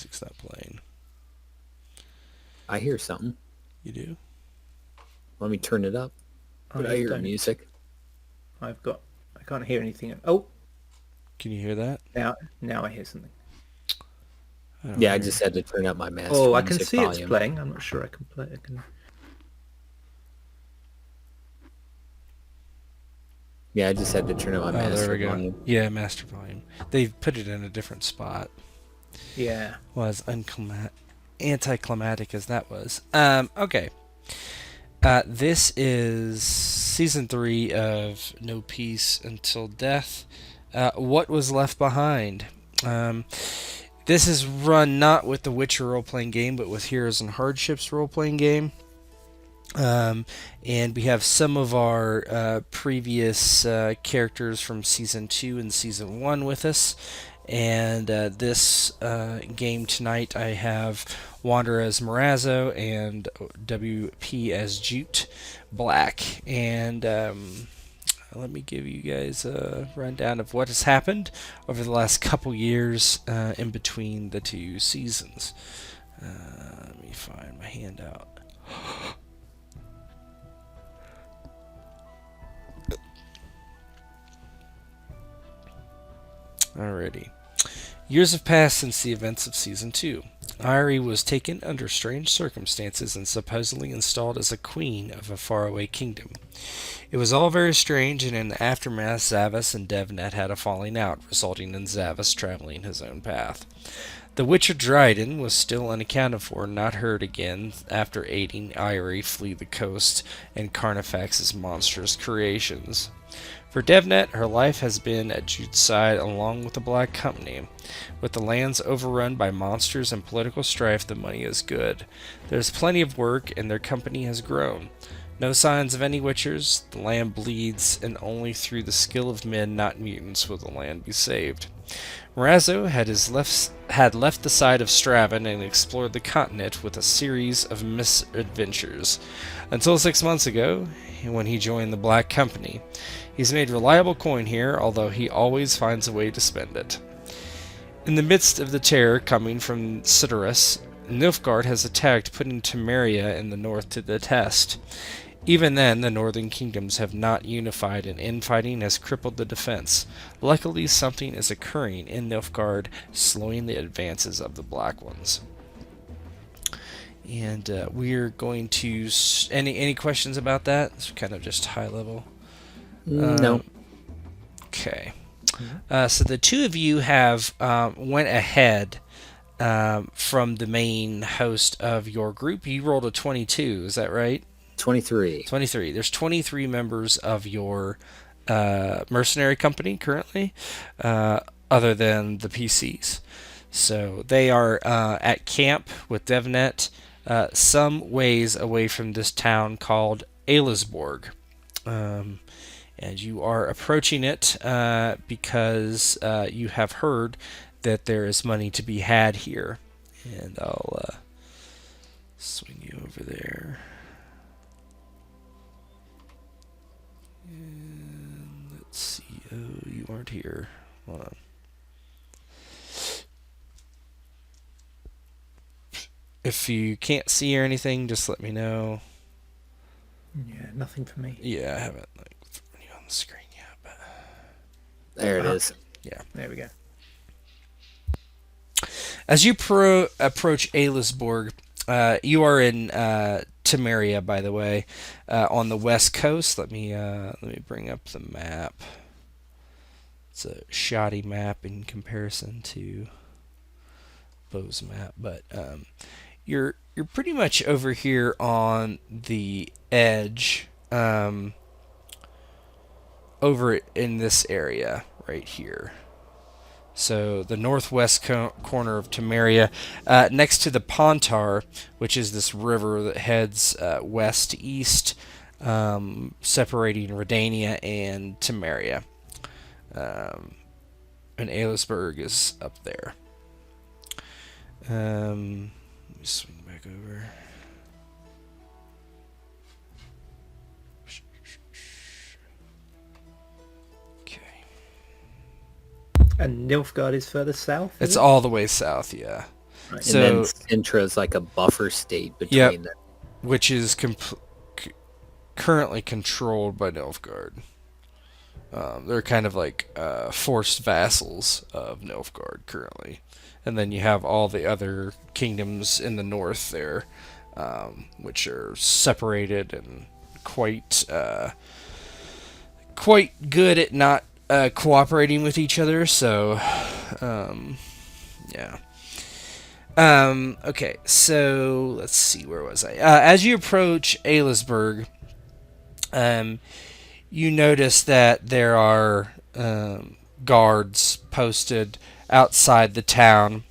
music's not playing. I hear something. You do? Let me turn it up. But I I hear don't. music. I can't hear anything. Oh, Can you hear that? now I hear something. I don't Yeah, I hear. just had to turn up my master Oh, I can music see it's volume. playing. I'm not sure I can play. I can. Yeah, I just had to turn up my Oh, there master we go. volume. Yeah, master volume. They've put it in a different spot. Yeah. Well, as anticlimactic as that was. Okay. This is season 3 of No Peace Until Death. What was left behind? This is run not with the Witcher role playing game, but with Heroes and Hardships role playing game. And we have some of our previous characters from season 2 and season 1 with us. And this game tonight, I have Wander as Morazzo and WP as Jute Black. And let me give you guys a rundown of what has happened over the last couple years in between the two seasons. Let me find my handout. Alrighty. Years have passed since the events of Season 2. Irie was taken under strange circumstances and supposedly installed as a queen of a faraway kingdom. It was all very strange, and in the aftermath, Zavas and Devnet had a falling out, resulting in Zavas traveling his own path. The Witcher Dryden was still unaccounted for, not heard again after aiding Irie flee the coast and Carnifax's monstrous creations. For Devnet, her life has been at Jude's side along with the Black Company. With the lands overrun by monsters and political strife, the money is good. There's plenty of work, and their company has grown. No signs of any witchers, the land bleeds, and only through the skill of men, not mutants, will the land be saved. Morazzo had left the side of Straven and explored the continent with a series of misadventures, until 6 months ago, when he joined the Black Company. He's made reliable coin here, although he always finds a way to spend it. In the midst of the terror coming from Cidaris, Nilfgaard has attacked, putting Temeria in the north to the test. Even then, the northern kingdoms have not unified, and infighting has crippled the defense. Luckily, something is occurring in Nilfgaard, slowing the advances of the Black Ones. And we're going to... Any questions about that? It's kind of just high level. No. Okay. So the two of you have went ahead from the main host of your group. You rolled a 22, is that right? 23. 23. There's 23 members of your mercenary company currently, other than the PCs. So they are at camp with DevNet some ways away from this town called Aelisborg. And you are approaching it because you have heard that there is money to be had here. And I'll swing you over there. And let's see. Oh, you aren't here. Hold on. If you can't see or anything, just let me know. Yeah, nothing for me. Yeah, I haven't thrown you on the screen yet, but There it is. yeah. There we go. As you approach Aelisborg, you are in Temeria, by the way, on the west coast. Let me bring up the map. It's a shoddy map in comparison to Bo's map, but you're pretty much over here on the edge, over in this area right here. So the northwest corner of Temeria, next to the Pontar, which is this river that heads west to east, separating Redania and Temeria. And Aelisburg is up there. Let me swing back over. Okay. And Nilfgaard is further south? It's all the way south, yeah. And So, then Sintra is like a buffer state yep, between them. which is currently controlled by Nilfgaard. They're kind of like forced vassals of Nilfgaard currently. And then you have all the other kingdoms in the north there, which are separated and quite good at not cooperating with each other. So, yeah. Okay, so let's see, where was I? As you approach Aylesburg, you notice that there are guards posted outside the town.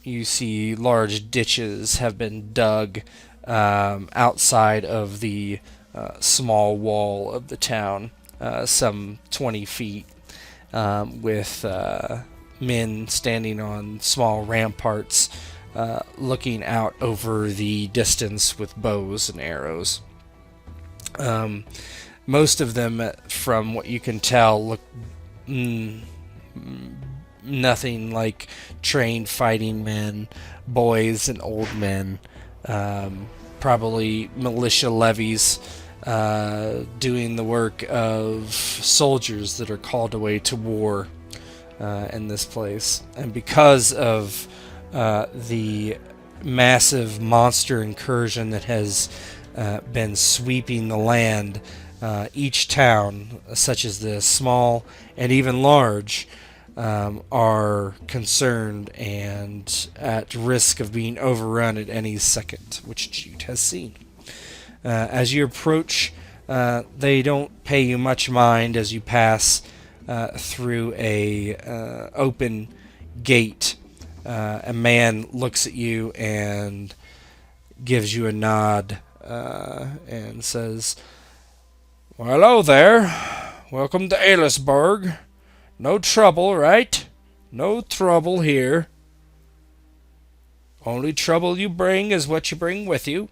You see large ditches have been dug outside of the small wall of the town, some 20 feet, with men standing on small ramparts, looking out over the distance with bows and arrows. Most of them, from what you can tell, look nothing like trained fighting men, boys and old men, probably militia levies, doing the work of soldiers that are called away to war in this place. And because of the massive monster incursion that has been sweeping the land, each town, such as this, small and even large, are concerned and at risk of being overrun at any second, which Jute has seen. As you approach, they don't pay you much mind as you pass through a open gate. A man looks at you and gives you a nod and says, "Well, hello there. Welcome to Aylesburg. No trouble, right? No trouble here. Only trouble you bring is what you bring with you."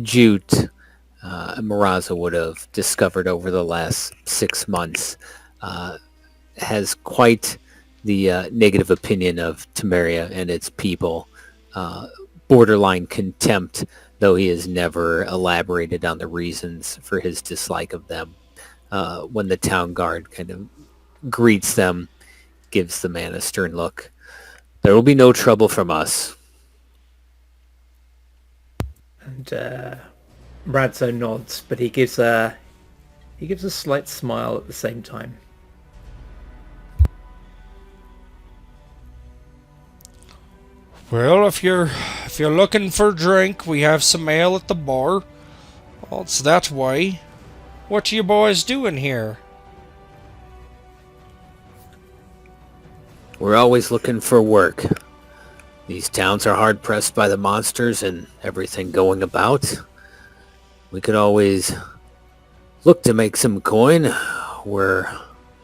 Jute and Morazzo would have discovered over the last 6 months has quite the negative opinion of Temeria and its people, borderline contempt, though he has never elaborated on the reasons for his dislike of them. When the town guard kind of greets them, gives the man a stern look. "There will be no trouble from us." And Razzo nods, but he gives a slight smile at the same time. Well, if you're looking for a drink, we have some ale at the bar. Well, it's that way. What are you boys doing here? "We're always looking for work. These towns are hard pressed by the monsters and everything going about. We could always look to make some coin. We're,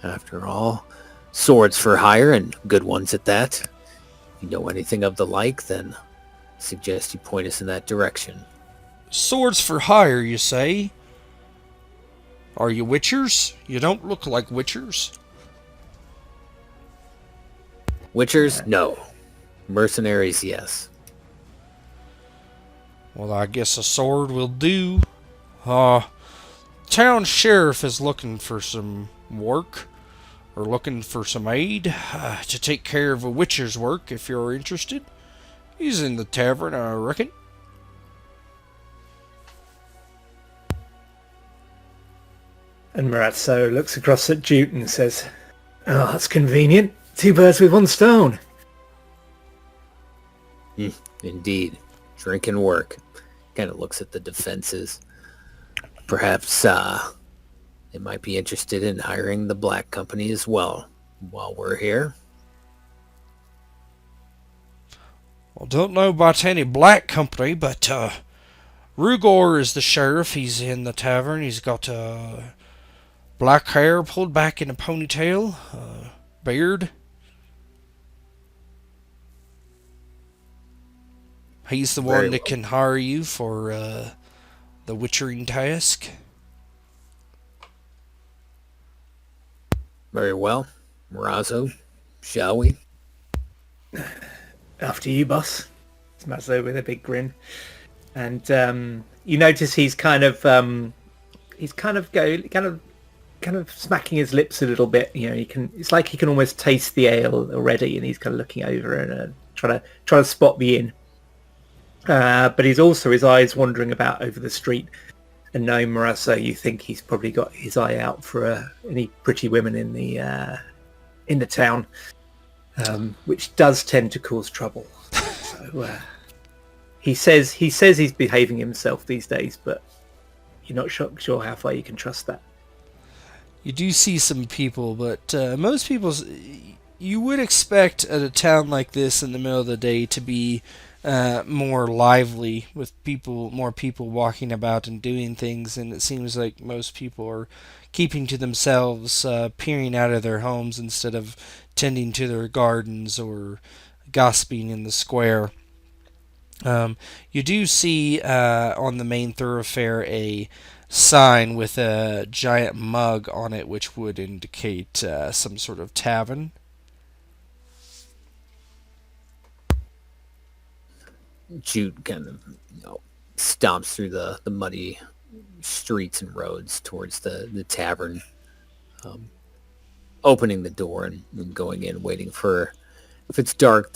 after all, swords for hire and good ones at that. If you know anything of the like, then I suggest you point us in that direction." Swords for hire, you say? Are you witchers? You don't look like witchers. Witchers? No. Mercenaries? Yes. Well, I guess a sword will do. Town sheriff is looking for some work, or looking for some aid to take care of a witcher's work, if you're interested. He's in the tavern, I reckon. And Morazzo looks across at Jute and says, "Oh, that's convenient. 2 birds with 1 stone." Indeed. Drink and work. Kind of looks at the defenses. Perhaps they might be interested in hiring the Black Company as well while we're here. Well, don't know about any black company, but Rugor is the sheriff. He's in the tavern. He's got black hair pulled back in a ponytail, beard. He's the Very one that well. can hire you for the witchering task. Very well. Morazzo, shall we? After you, boss. It's Mazzo with a big grin. And you notice he's kind of smacking his lips a little bit. You know, it's like he can almost taste the ale already, and he's kind of looking over and trying to spot the inn. But he's also, his eyes wandering about over the street, and knowing Morazzo, you think he's probably got his eye out for any pretty women in the town, which does tend to cause trouble. So he says he's behaving himself these days, but you're not sure how far you can trust that. You do see some people, but most people, you would expect at a town like this in the middle of the day to be more lively, with more people walking about and doing things, and it seems like most people are keeping to themselves, peering out of their homes instead of tending to their gardens or gossiping in the square. You do see on the main thoroughfare a sign with a giant mug on it, which would indicate some sort of tavern. Jute kind of stomps through the muddy streets and roads towards the tavern, opening the door and going in, waiting for, if it's dark,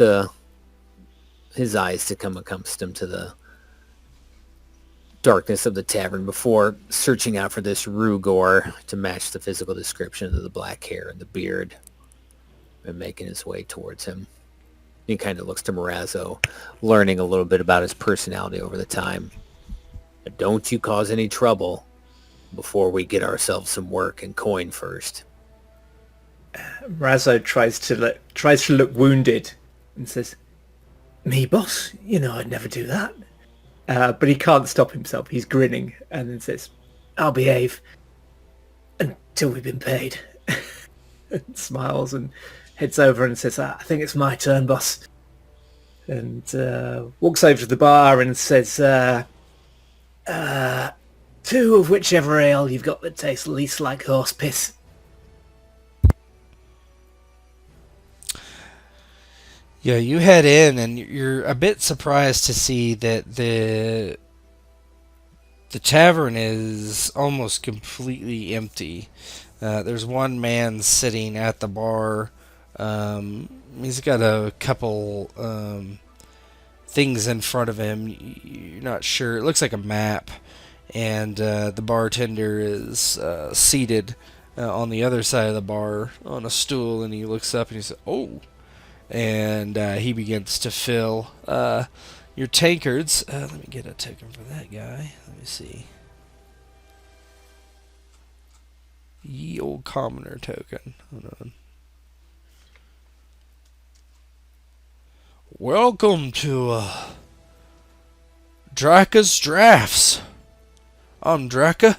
his eyes to come accustomed to the darkness of the tavern before searching out for this Rugor to match the physical description of the black hair and the beard, and making his way towards him. He kind of looks to Morazzo, learning a little bit about his personality over the time. Don't you cause any trouble before we get ourselves some work and coin first. Morazzo tries to look wounded and says, "Me, boss? You know I'd never do that." But he can't stop himself. He's grinning and then says, "I'll behave until we've been paid." And smiles and heads over and says, "I think it's my turn, boss." And walks over to the bar and says, 2 of whichever ale you've got that tastes least like horse piss." Yeah, you head in, and you're a bit surprised to see that the tavern is almost completely empty. There's one man sitting at the bar. He's got a couple things in front of him. You're not sure. It looks like a map, and the bartender is seated on the other side of the bar on a stool, and he looks up and he says, "Oh." And he begins to fill your tankards. Let me get a token for that guy. Let me see. Ye old commoner token. Hold on. Welcome to Draka's Drafts. I'm Draka.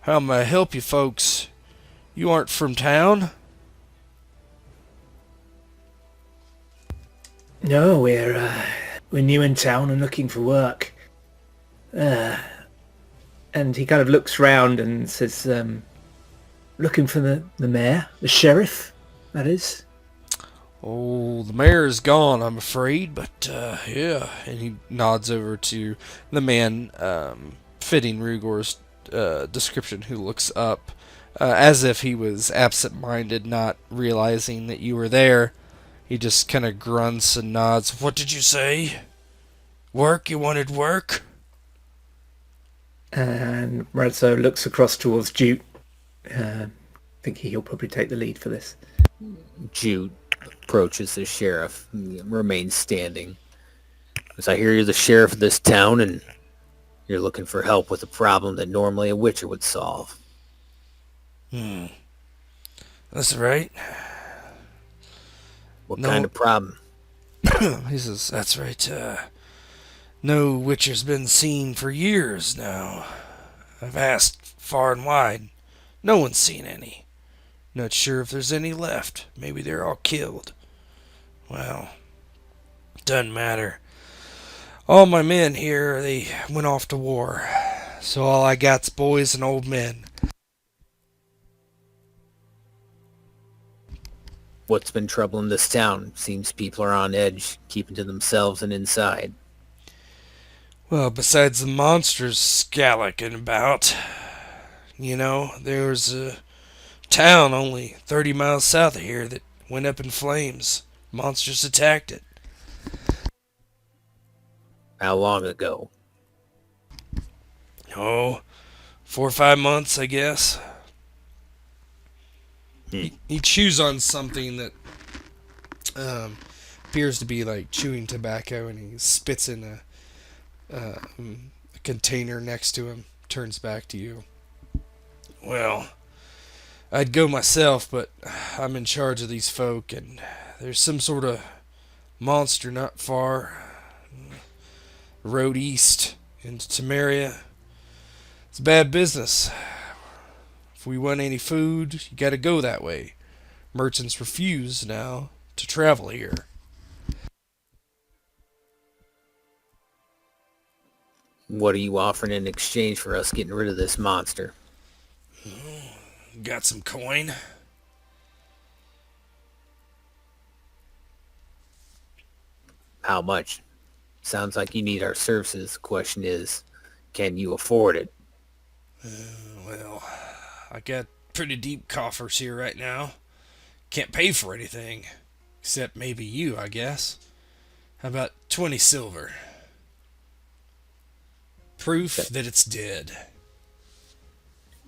How may I help you folks? You aren't from town? No, we're new in town and looking for work. And he kind of looks round and says, "Looking for the mayor, the sheriff, that is." Oh, the mayor's gone, I'm afraid, but, yeah. And he nods over to the man fitting Rugor's description, who looks up as if he was absent-minded, not realizing that you were there. He just kind of grunts and nods. What did you say? Work? You wanted work? And Morazzo looks across towards Jute, thinking he'll probably take the lead for this. Jute approaches the sheriff, who remains standing. As I hear you're the sheriff of this town, and you're looking for help with a problem that normally a witcher would solve. That's right. What kind of problem? He says, that's right. No witcher's been seen for years now. I've asked far and wide. No one's seen any. Not sure if there's any left. Maybe they're all killed. Well, doesn't matter. All my men here, they went off to war. So all I got's boys and old men. What's been troubling this town? Seems people are on edge, keeping to themselves and inside. Well, besides the monsters scalicking about, there was a town only 30 miles south of here that went up in flames. Monsters attacked it. How long ago? Oh, 4 or 5 months, I guess. He chews on something that appears to be like chewing tobacco, and he spits in a container next to him. Turns back to you. Well, I'd go myself, but I'm in charge of these folk, and there's some sort of monster not far. Road east into Temeria. It's bad business. If we want any food, you gotta go that way. Merchants refuse now to travel here. What are you offering in exchange for us getting rid of this monster? Got some coin? How much? Sounds like you need our services. The question is, can you afford it? Well, I got pretty deep coffers here right now. Can't pay for anything. Except maybe you, I guess. How about 20 silver? Proof that it's dead.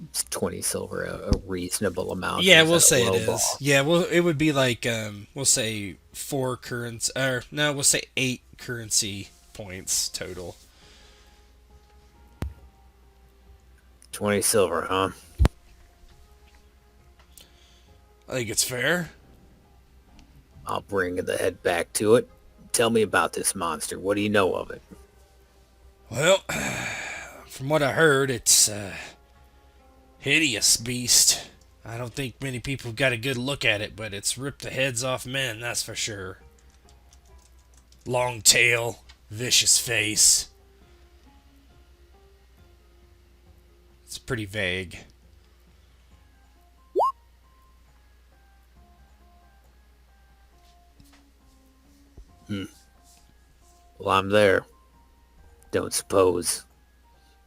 It's 20 silver, a reasonable amount. Yeah, Is we'll that a say it low is. ball? Yeah, well, it would be like, we'll say 4 currency, or no, we'll say 8 currency points total. 20 silver, huh? I think it's fair. I'll bring the head back to it. Tell me about this monster. What do you know of it? Well, from what I heard, it's a hideous beast. I don't think many people have got a good look at it, but it's ripped the heads off men, that's for sure. Long tail, vicious face. It's pretty vague. Well, I'm there. Don't suppose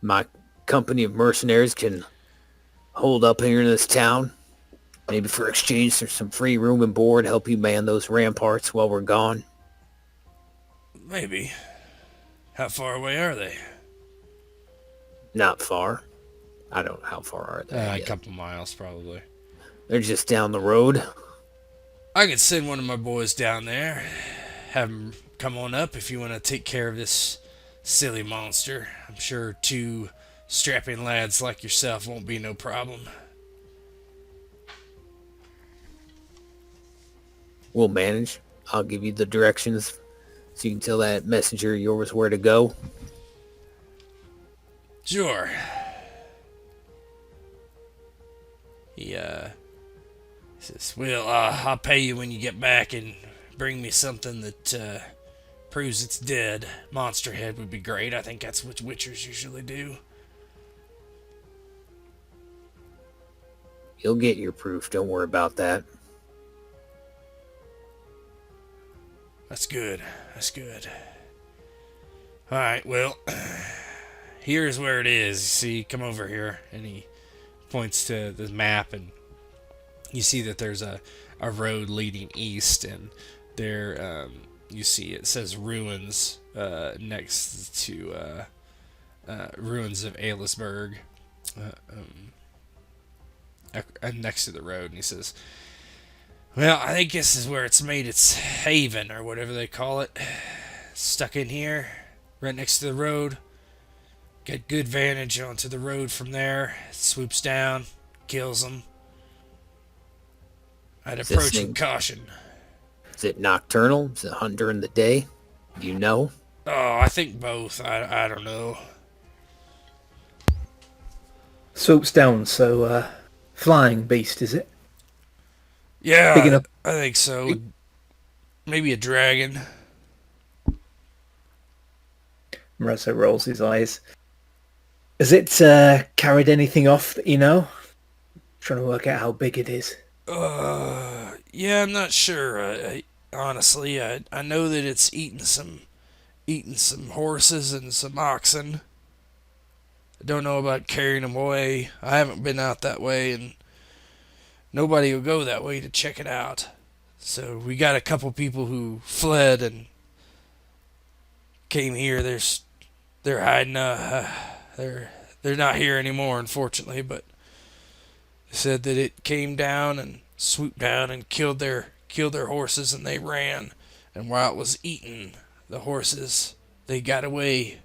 my company of mercenaries can hold up here in this town? Maybe for exchange there's some free room and board, help you man those ramparts while we're gone? Maybe. How far away are they? Not far. I don't know how far are they. A yet. couple miles, probably. They're just down the road. I could send one of my boys down there. Have him come on up if you want to take care of this silly monster. I'm sure 2 strapping lads like yourself won't be no problem. We'll manage. I'll give you the directions so you can tell that messenger of yours where to go. Sure. He says, well, I'll pay you when you get back and bring me something that proves it's dead. Monster head would be great. I think that's what witchers usually do. You'll get your proof. Don't worry about that. That's good. That's good. Alright, well, here's where it is. See, come over here. And he points to the map, and you see that there's a road leading east, and there you see it says ruins next to ruins of Aelisburg next to the road. And he says, well, I think this is where it's made its haven, or whatever they call it. Stuck in here, right next to the road. Get good vantage onto the road from there. It swoops down, kills them. I'd Is approach this with caution. Is it nocturnal? Is it hunt during the day? Do you know? Oh, I think both. I don't know. Swoops down, so flying beast, is it? Yeah, Big enough. I think so. Maybe a dragon. Morazzo rolls his eyes. Has it carried anything off that you know? Trying to work out how big it is. Yeah, I'm not sure. Honestly, I know that it's eating some horses and some oxen. I don't know about carrying them away. I haven't been out that way, and nobody will go that way to check it out. So we got a couple people who fled and came here. They're hiding. They're not here anymore, unfortunately. But they said that it came down and swooped down and killed their horses, and they ran. And while it was eating the horses, they got away.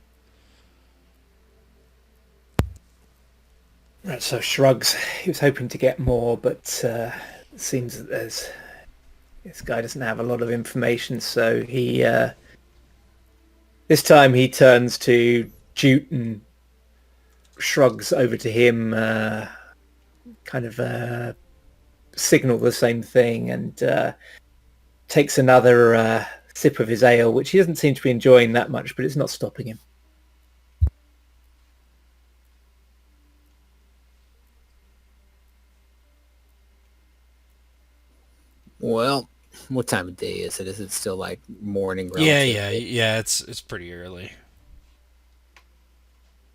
Right, so shrugs. He was hoping to get more, but it seems that this guy doesn't have a lot of information. So he this time he turns to Jute and shrugs over to him, kind of signal the same thing, and takes another sip of his ale, which he doesn't seem to be enjoying that much, but it's not stopping him. Well, what time of day is it? Is it still like morning? Yeah. It's pretty early.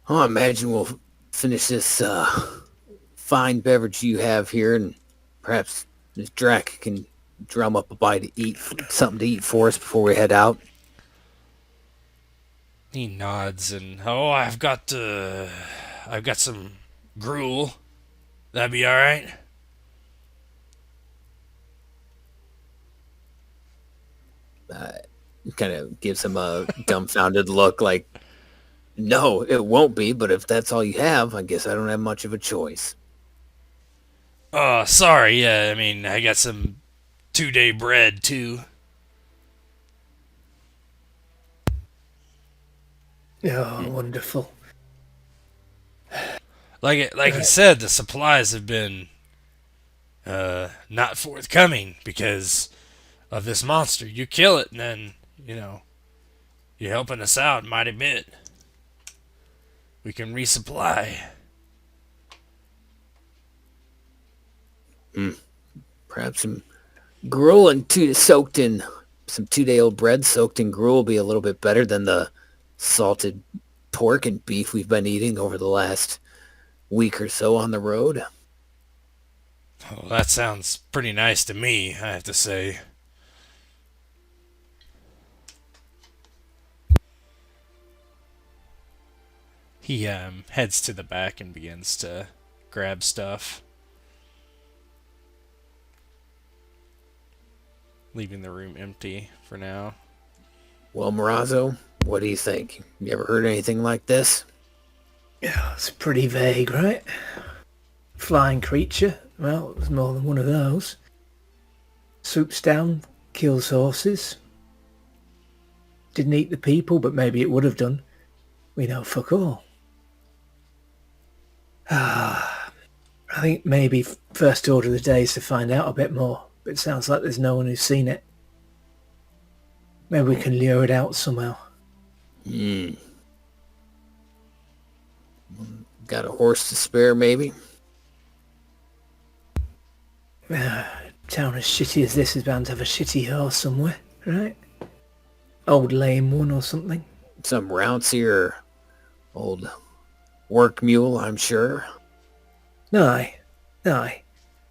Oh, I imagine we'll finish this fine beverage you have here, and perhaps Miss Drac can drum up a bite to eat, something to eat for us before we head out. He nods and I've got some gruel. That'd be all right. Kind of gives him a dumbfounded look, like, no, it won't be, but if that's all you have, I guess I don't have much of a choice. Oh, sorry. Yeah, I mean, I got some 2-day bread too. Oh, wonderful. Like he said, the supplies have been not forthcoming because of this monster. You kill it, and then you're helping us out mighty bit. We can resupply. Perhaps some gruel and soaked in some 2-day old bread soaked in gruel will be a little bit better than the salted pork and beef we've been eating over the last week or so on the road. Oh, that sounds pretty nice to me, I have to say. He heads to the back and begins to grab stuff, leaving the room empty for now. Well, Morazzo, what do you think? You ever heard anything like this? Yeah, it's pretty vague, right? Flying creature. Well, there's more than one of those. Swoops down, kills horses. Didn't eat the people, but maybe it would have done. We know fuck all. I think maybe first order of the day is to find out a bit more. But it sounds like there's no one who's seen it. Maybe we can lure it out somehow. Got a horse to spare, maybe? Town as shitty as this is bound to have a shitty horse somewhere, right? Old lame one or something. Some rouncy or old work mule, I'm sure. Aye. If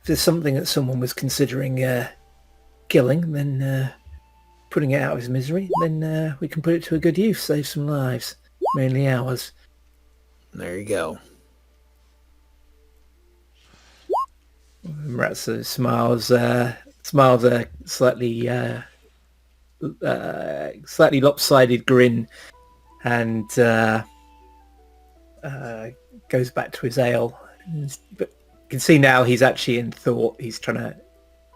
there's something that someone was considering killing, then putting it out of his misery, then we can put it to a good use, save some lives. Mainly ours. There you go. Morazzo smiles a slightly lopsided grin, and goes back to his ale. But you can see now he's actually in thought. He's trying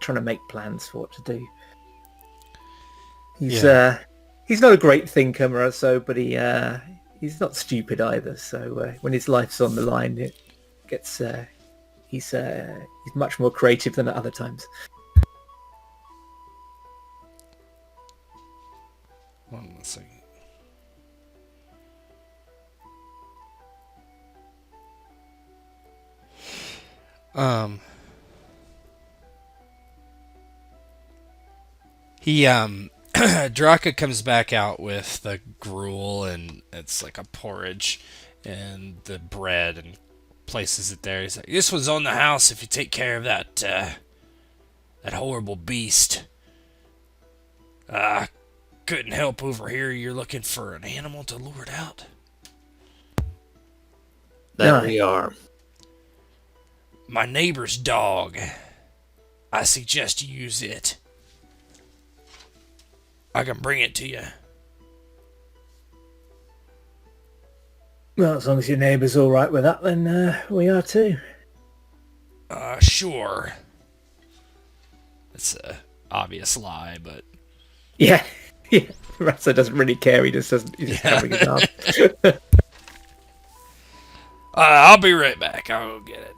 to make plans for what to do. He's not a great thinker, Morazzo, but he's not stupid either. So when his life's on the line, it gets he's much more creative than at other times. One second. He Draka comes back out with the gruel, and it's like a porridge and the bread, and places it there. He's like, "This one's on the house if you take care of that horrible beast. Couldn't help over here. You're looking for an animal to lure it out." That we are. "My neighbor's dog. I suggest you use it. I can bring it to you." Well, as long as your neighbour's all right with that, then we are too. Sure. It's a obvious lie, but Yeah, yeah. Ratso doesn't really care. He just doesn't. He's just covering his arm. I'll be right back. I'll go get it.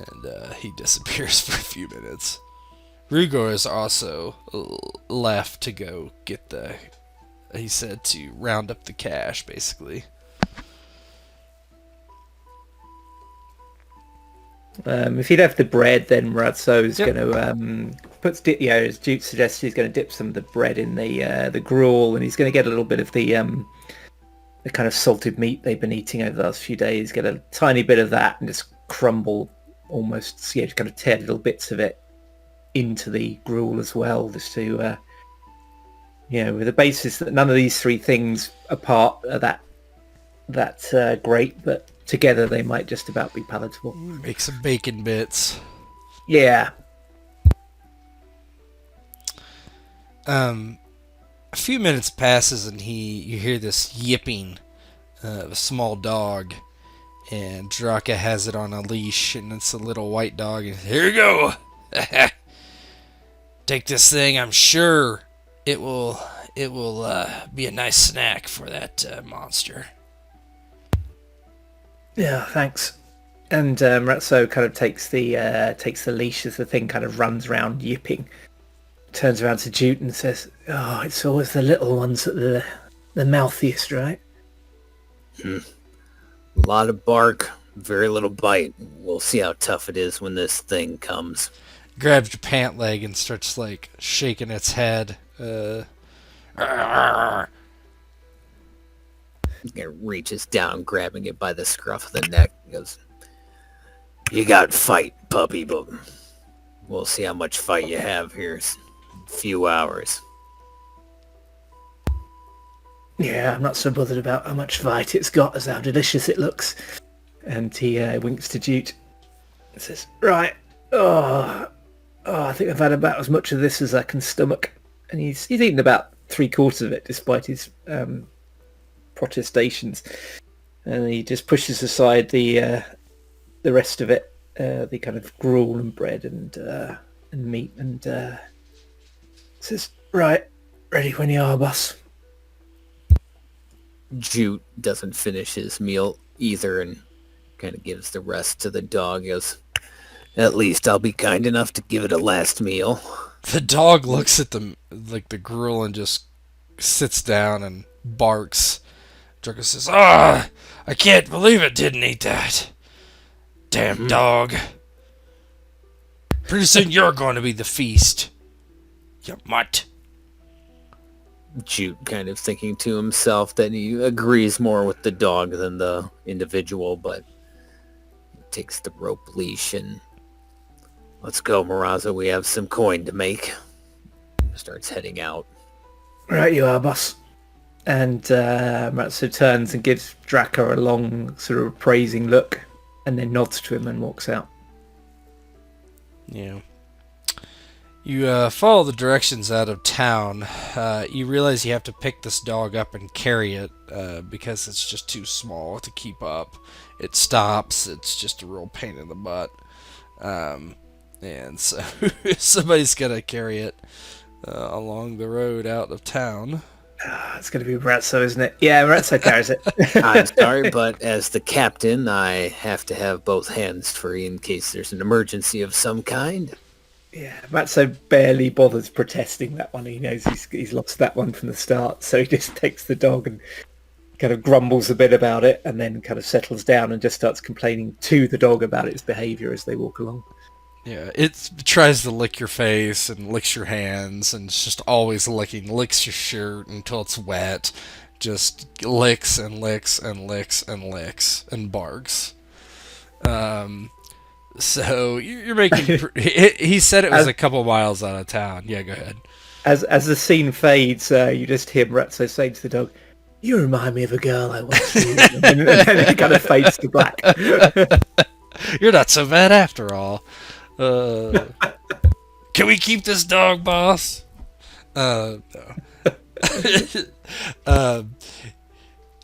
And he disappears for a few minutes. Rugor is also left to go get he said to round up the cash, basically. If he left the bread, then Ratso's going to as Jute suggested, he's going to dip some of the bread in the gruel, and he's going to get a little bit of the kind of salted meat they've been eating over the last few days. Get a tiny bit of that and just crumble, almost, just kind of tear little bits of it into the gruel as well, just to with the basis that none of these three things apart are that great, but together they might just about be palatable. Make some bacon bits. Yeah. A few minutes passes, and you hear this yipping of a small dog, and Draka has it on a leash, and it's a little white dog. And, "Here you go. Take this thing. I'm sure it will be a nice snack for that monster." Yeah, thanks. And Ratso kind of takes the leash as the thing kind of runs around yipping. Turns around to Jute and says, "Oh, it's always the little ones that are the mouthiest, right?" A lot of bark, very little bite. We'll see how tough it is when this thing comes. Grabs your pant leg and starts like shaking its head. It reaches down, grabbing it by the scruff of the neck. He goes, "You got fight, puppy, but we'll see how much fight you have here in a few hours." Yeah, I'm not so bothered about how much fight it's got as how delicious it looks. And he winks to Jute and says, "Right, I think I've had about as much of this as I can stomach." And he's eaten about 3/4 of it, despite his protestations. And he just pushes aside the rest of it, the kind of gruel and bread and meat, and says, "Right, ready when you are, boss." Jute doesn't finish his meal either and kind of gives the rest to the dog. He goes, "At least I'll be kind enough to give it a last meal." The dog looks at the gruel and just sits down and barks. Draka says, "I can't believe it didn't eat that. Damn dog. Pretty soon you're going to be the feast. You mutt." Jute kind of thinking to himself that he agrees more with the dog than the individual, but he takes the rope leash and, "Let's go, Morazzo. We have some coin to make." Starts heading out. "Right you are, boss." And Ratso turns and gives Draka a long sort of appraising look, and then nods to him and walks out. Yeah. You follow the directions out of town. You realize you have to pick this dog up and carry it because it's just too small to keep up. It stops. It's just a real pain in the butt. And so somebody's going to carry it along the road out of town. It's going to be Ratso, isn't it? Yeah, Ratso carries it. I'm sorry, but as the captain, I have to have both hands free in case there's an emergency of some kind. Yeah, Ratso barely bothers protesting that one. He knows he's lost that one from the start, so he just takes the dog and kind of grumbles a bit about it, and then kind of settles down and just starts complaining to the dog about its behaviour as they walk along. Yeah, it tries to lick your face and licks your hands, and it's just always licking. Licks your shirt until it's wet. Just licks and licks and licks and licks and barks. Um, so you're making. He said it was as a couple miles out of town. Yeah, go ahead. as the scene fades, you just hear Ratso say to the dog, "You remind me of a girl I once knew," and then it kind of fades to black. You're not so bad after all. Can we keep this dog, boss? No.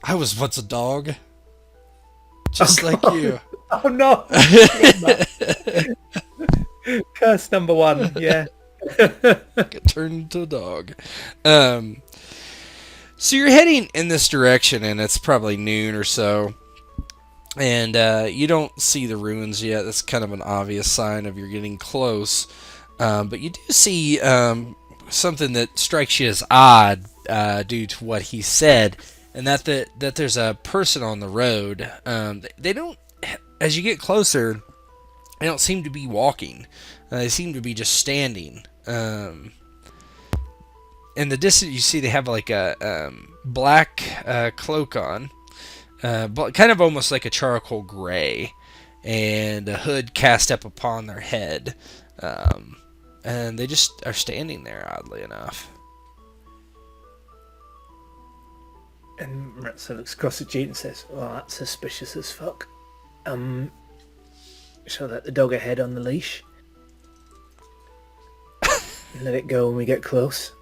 I was once a dog, just like you. Oh no! Curse number one. Yeah. Get turned into a dog. So you're heading in this direction, and it's probably noon or so. And you don't see the ruins yet. That's kind of an obvious sign of you're getting close. But you do see something that strikes you as odd due to what he said, and that there's a person on the road. They don't, as you get closer, they don't seem to be walking. They seem to be just standing. In the distance, you see they have like a black cloak on. But kind of almost like a charcoal gray, and a hood cast up upon their head, and they just are standing there, oddly enough. And Ratso looks across at Jute and says, "Well, that's suspicious as fuck. Shall I let the dog ahead on the leash? Let it go when we get close.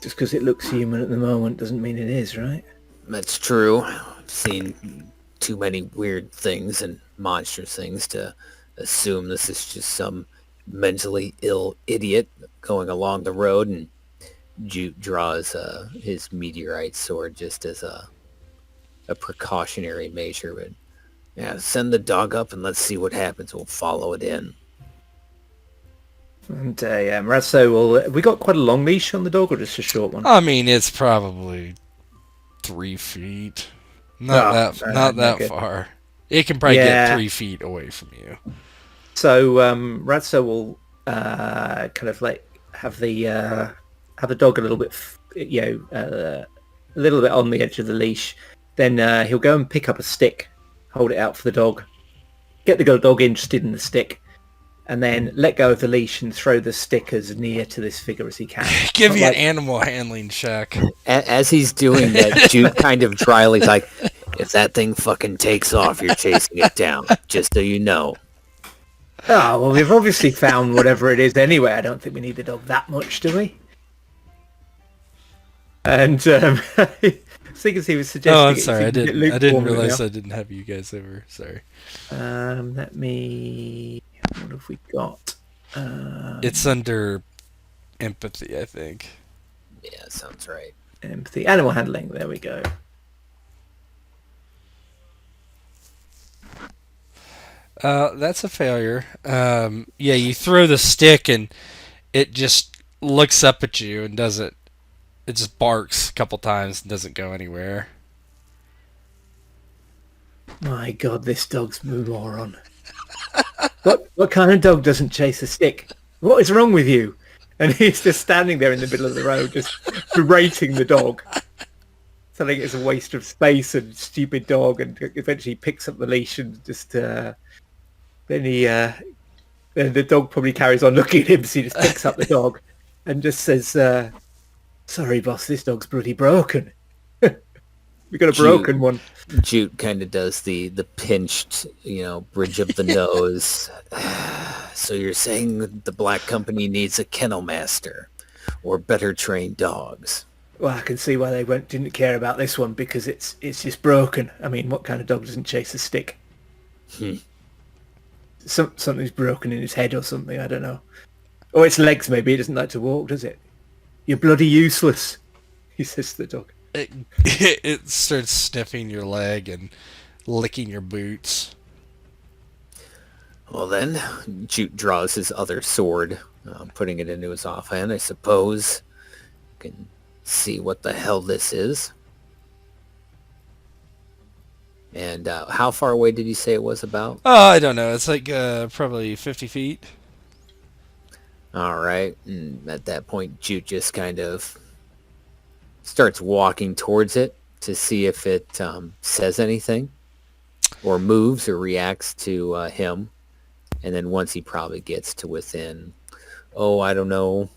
Just because it looks human at the moment doesn't mean it is, right?" That's true. I've seen too many weird things and monstrous things to assume this is just some mentally ill idiot going along the road, and Jute draws his meteorite sword just as a precautionary measure. But yeah, send the dog up and let's see what happens. We'll follow it in. And yeah, Ratso will... We got quite a long leash on the dog, or just a short one? I mean, it's probably 3 feet. Not that far. It can probably get 3 feet away from you. So Ratso will kind of like have the dog a little bit, a little bit on the edge of the leash. Then he'll go and pick up a stick, hold it out for the dog, get the dog interested in the stick, and then let go of the leash and throw the stick as near to this figure as he can. Give you an animal handling check. As he's doing that, Jute kind of dryly like, if that thing fucking takes off, you're chasing it down, just so you know. Oh, well, we've obviously found whatever it is anyway. I don't think we need the dog that much, do we? And seeing as he was suggesting... Oh, I'm sorry. I didn't realize I didn't have you guys over. Sorry. Let me... What have we got? It's under empathy, I think. Yeah, sounds right. Empathy. Animal handling. There we go. That's a failure. Yeah, you throw the stick and it just looks up at you and doesn't... It just barks a couple times and doesn't go anywhere. My God, this dog's a moron. What kind of dog doesn't chase a stick? What is wrong with you? And he's just standing there in the middle of the road, just berating the dog, telling it's a waste of space and stupid dog. And eventually picks up the leash and just then the dog probably carries on looking at him. So he just picks up the dog and just says, "Sorry, boss, this dog's bloody broken." We got a broken one. Jute kind of does the pinched, bridge of the nose. So you're saying the Black Company needs a kennel master or better trained dogs? Well, I can see why they didn't care about this one, because it's just broken. I mean, what kind of dog doesn't chase a stick? Something's broken in his head or something, I don't know. Or its legs, maybe. It doesn't like to walk, does it? "You're bloody useless," he says to the dog. It starts sniffing your leg and licking your boots. Well then, Jute draws his other sword, putting it into his offhand. I suppose you can see what the hell this is. And how far away did you say it was about? Oh, I don't know. It's like probably 50 feet. All right. And at that point, Jute just kind of starts walking towards it to see if it says anything or moves or reacts to him. And then once he probably gets to within, I don't know,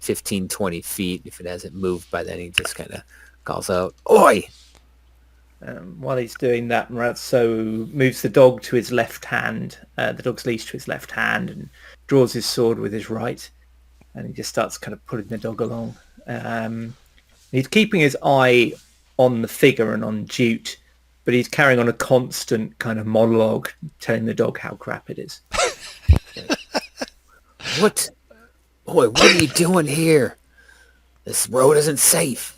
15, 20 feet, if it hasn't moved by then, he just kind of calls out, "Oi!" While he's doing that, Morazzo moves the dog to his left hand, the dog's leash to his left hand, and draws his sword with his right. And he just starts kind of pulling the dog along. He's keeping his eye on the figure and on Jute, but he's carrying on a constant kind of monologue, telling the dog how crap it is. What? Oi, what are you doing here? This road isn't safe.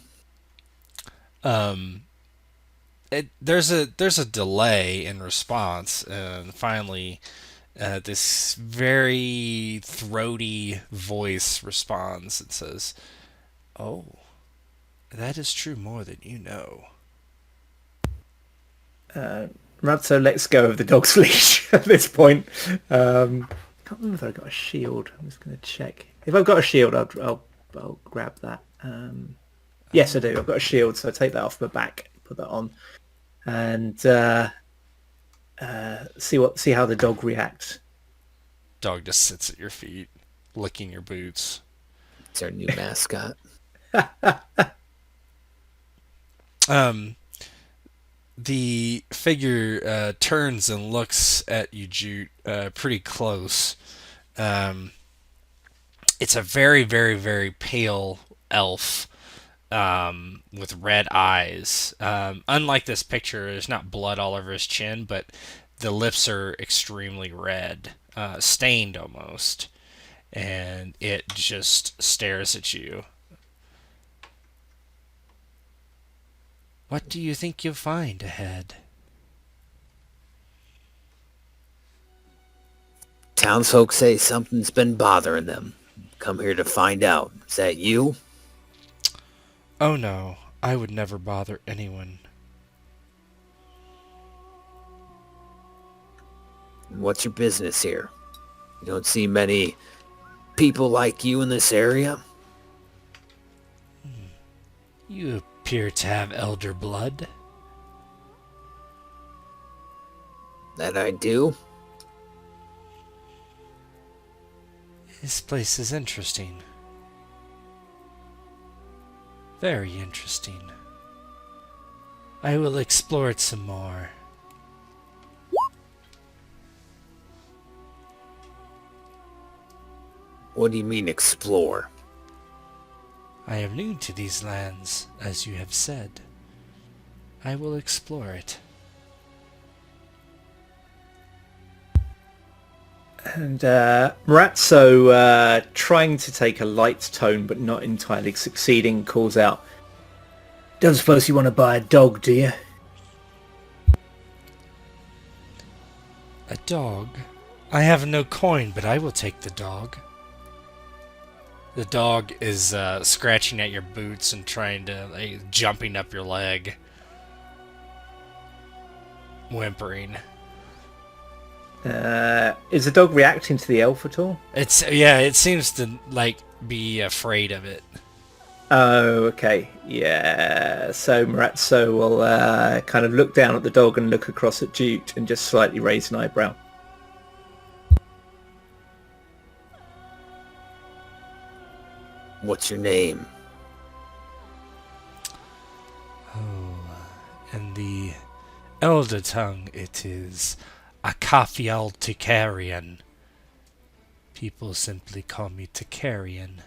There's a delay in response, and finally, this very throaty voice responds and says, "Oh, that is true more than you know." Morazzo lets go of the dog's leash at this point. Can't remember if I got a shield. I'm just going to check. If I've got a shield, I'll grab that. Yes, I do. I've got a shield, so I take that off my back, put that on, and see how the dog reacts. Dog just sits at your feet, licking your boots. It's our new mascot. The figure turns and looks at you, Jute, pretty close. It's a very, very, very pale elf with red eyes. Unlike this picture, there's not blood all over his chin, but the lips are extremely red, stained almost, and it just stares at you. What do you think you'll find ahead? Townsfolk say something's been bothering them. Come here to find out. Is that you? Oh no, I would never bother anyone. What's your business here? You don't see many people like you in this area? You appear to have elder blood. That I do? This place is interesting. Very interesting. I will explore it some more. What do you mean explore? I am new to these lands, as you have said. I will explore it. And Morazzo, trying to take a light tone but not entirely succeeding, calls out, "Don't suppose you want to buy a dog, do you?" A dog? I have no coin, but I will take the dog. The dog is scratching at your boots and trying to, jumping up your leg. Whimpering. Is the dog reacting to the elf at all? It seems to, be afraid of it. Oh, okay. Yeah. So Morazzo will kind of look down at the dog and look across at Jute and just slightly raise an eyebrow. What's your name? In the Elder tongue, it is Akafial Tikarian. People simply call me Tikarian.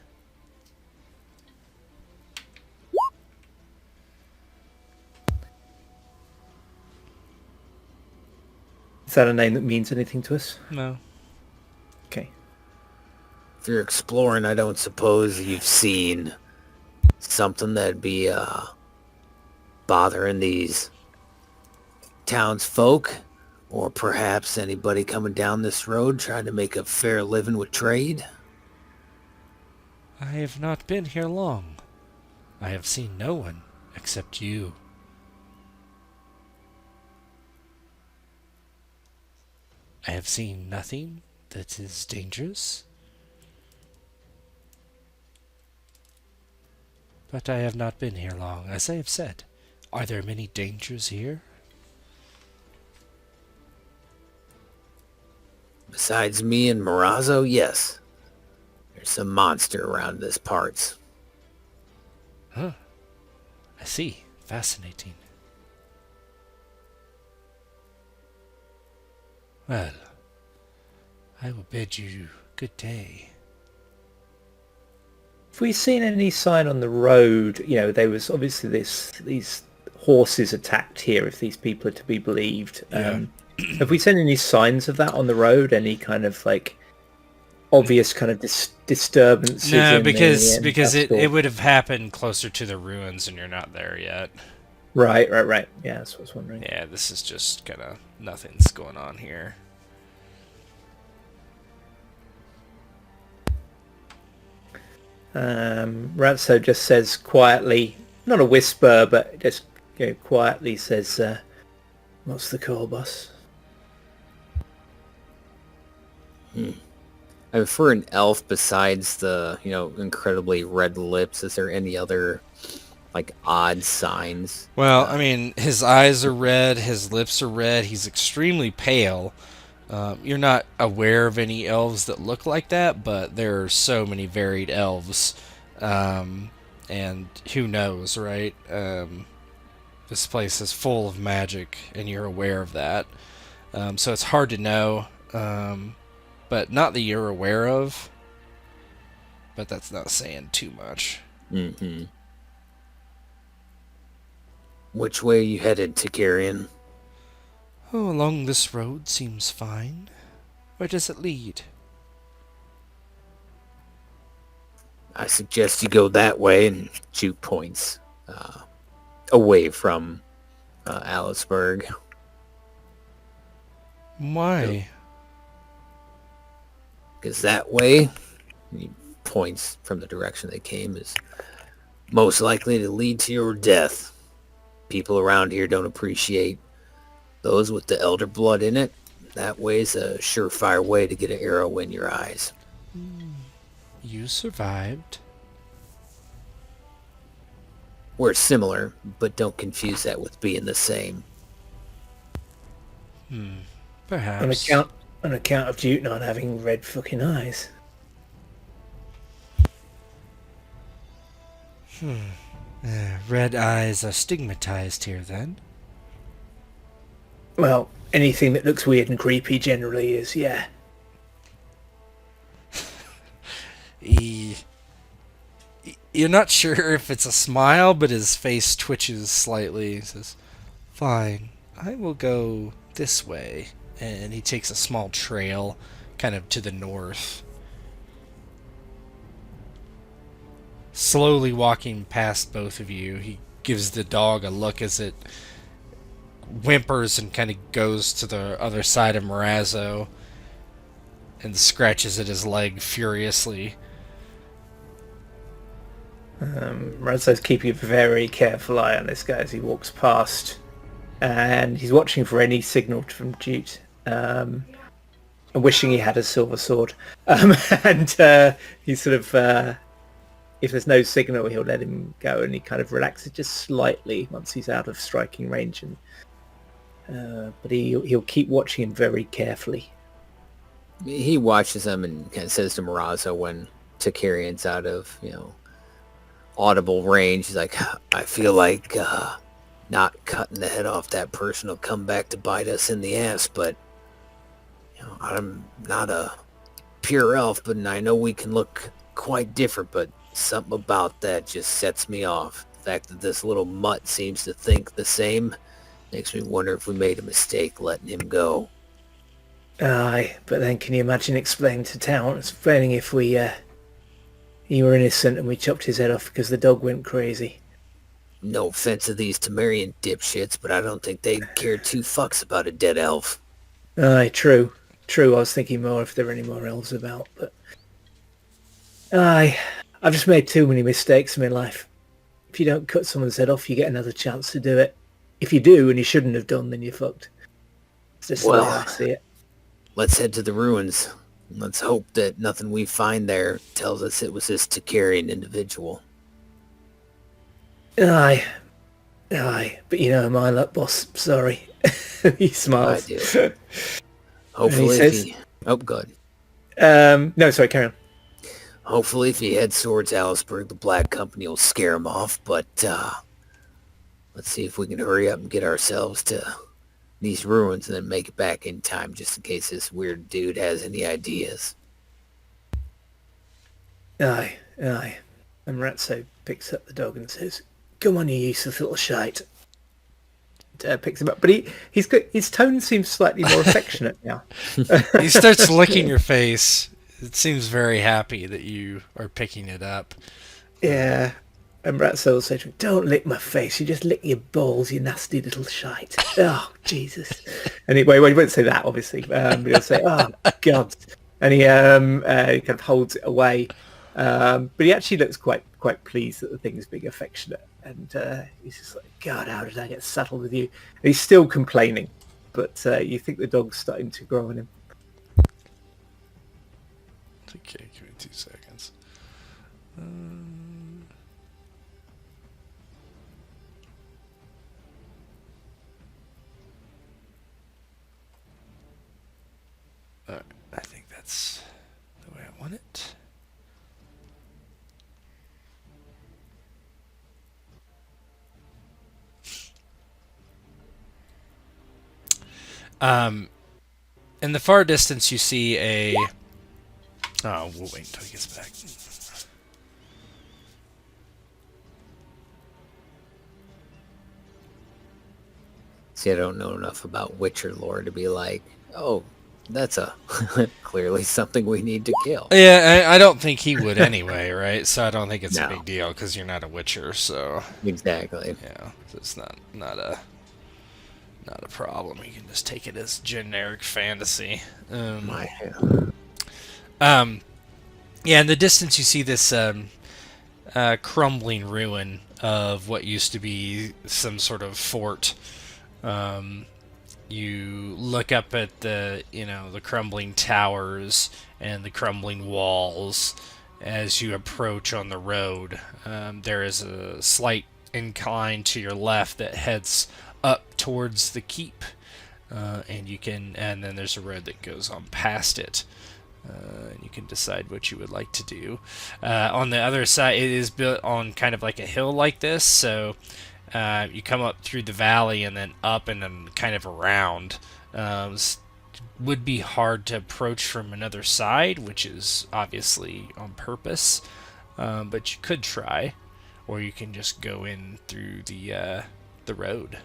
Is that a name that means anything to us? No. Okay. If you're exploring, I don't suppose you've seen something that'd be bothering these townsfolk, or perhaps anybody coming down this road trying to make a fair living with trade? I have not been here long. I have seen no one except you. I have seen nothing that is dangerous. But I have not been here long, as I have said. Are there many dangers here? Besides me and Morazzo, yes. There's some monster around this parts. Huh. I see. Fascinating. Well, I will bid you good day. Have we seen any sign on the road? You know, there was obviously these horses attacked here, if these people are to be believed. Yeah. Have we seen any signs of that on the road? Any kind of like obvious kind of disturbances? No, in because the because it industrial- would have happened closer to the ruins, and you're not there yet. Right. Yeah, that's what I was wondering. Yeah, this is just kind of nothing's going on here. Razzo just says quietly, not a whisper, but just quietly says, "What's the call, boss?" And for an elf, besides the, incredibly red lips, is there any other, like, odd signs? Well, I mean, his eyes are red, his lips are red, he's extremely pale. You're not aware of any elves that look like that, but there are so many varied elves. And who knows, right? This place is full of magic, and you're aware of that. So it's hard to know. But not that you're aware of. But that's not saying too much. Mm-hmm. Which way are you headed, Targaryen? Oh, along this road seems fine. Where does it lead? I suggest you go that way, and Jute points away from Aliceburg. Why? Because that way, he points from the direction they came, is most likely to lead to your death. People around here don't appreciate those with the elder blood in it. That way's a surefire way to get an arrow in your eyes. You survived. We're similar, but don't confuse that with being the same. Perhaps. On account of Jute not having red fucking eyes. Red eyes are stigmatized here, then. Well, anything that looks weird and creepy generally is, yeah. You're not sure if it's a smile, but his face twitches slightly. He says, "Fine, I will go this way." And he takes a small trail kind of to the north. Slowly walking past both of you, he gives the dog a look as it whimpers and kind of goes to the other side of Morazzo and scratches at his leg furiously. Razzo's keeping a very careful eye on this guy as he walks past, and he's watching for any signal from Jute, and wishing he had a silver sword. And he's sort of, if there's no signal, he'll let him go, and he kind of relaxes just slightly once he's out of striking range. And but he'll keep watching him very carefully. He watches them and kind of says to Morazzo when Targaryen's out of, audible range, he's like, I feel like not cutting the head off that person will come back to bite us in the ass, but I'm not a pure elf, but I know we can look quite different, but something about that just sets me off. The fact that this little mutt seems to think the same makes me wonder if we made a mistake letting him go. Aye, but then can you imagine explaining if he were innocent and we chopped his head off because the dog went crazy? No offense to these Temerian dipshits, but I don't think they'd care two fucks about a dead elf. Aye, true. I was thinking more if there were any more elves about, but... Aye, I've just made too many mistakes in my life. If you don't cut someone's head off, you get another chance to do it. If you do, and you shouldn't have done, then you're fucked. It's just the way I see it. let's head to the ruins. Let's hope that nothing we find there tells us it was this Takarian individual. Aye. But you know my luck, boss. Sorry. He smiles. I do. Hopefully, says, oh, good. No, sorry, carry on. Hopefully, if he heads towards Aliceburg, the Black Company will scare him off. But let's see if we can hurry up and get ourselves to these ruins and then make it back in time, just in case this weird dude has any ideas. Aye. And Morazzo picks up the dog and says, "Come on, you useless little shite." Picks him up, but he's got, his tone seems slightly more affectionate now. He starts licking your face. It seems very happy that you are picking it up. Yeah. And Morazzo will say to him, "Don't lick my face, you just lick your balls, you nasty little shite." Oh, Jesus. And he won't say that, obviously. But he'll say, "Oh, God." And he kind of holds it away. But he actually looks quite pleased that the thing is being affectionate. And he's just like, "God, how did I get saddled with you?" And he's still complaining. But you think the dog's starting to grow on him. Okay, give me 2 seconds. Alright, I think that's the way I want it. In the far distance, you see a... Oh, we'll wait until he gets back. See, I don't know enough about Witcher lore to be like, oh, that's a clearly something we need to kill. Yeah, I don't think he would anyway, right? So I don't think it's No. a big deal because you're not a Witcher, so... Exactly. Yeah, so it's not a problem. You can just take it as generic fantasy. Yeah, in the distance you see this crumbling ruin of what used to be some sort of fort. You look up at the crumbling towers and the crumbling walls as you approach on the road. There is a slight incline to your left that heads up towards the keep, and then there's a road that goes on past it. And you can decide what you would like to do. On the other side, it is built on kind of like a hill like this, so you come up through the valley and then up and then kind of around. Would be hard to approach from another side, which is obviously on purpose, but you could try, or you can just go in through the road.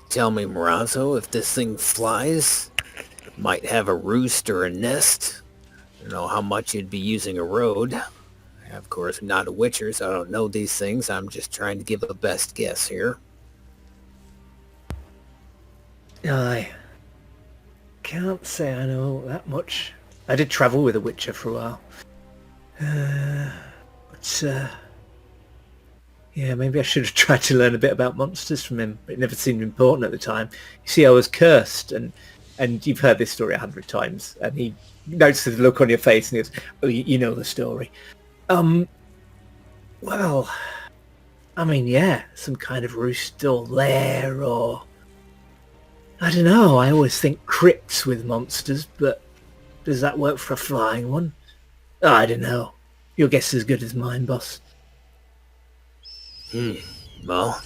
Tell me, Morazzo, if this thing flies, might have a roost or a nest. I don't know how much you'd be using a road. Of course, I'm not a witcher, so I don't know these things. I'm just trying to give a best guess here. I can't say I know that much. I did travel with a witcher for a while. Yeah, maybe I should have tried to learn a bit about monsters from him, but it never seemed important at the time. You see, I was cursed, and you've heard this story 100 times, and he notices the look on your face, and he goes, "Oh, you know the story." Well, I mean, yeah, some kind of roost or lair, or... I don't know, I always think crypts with monsters, but does that work for a flying one? I don't know. Your guess is as good as mine, boss. Well,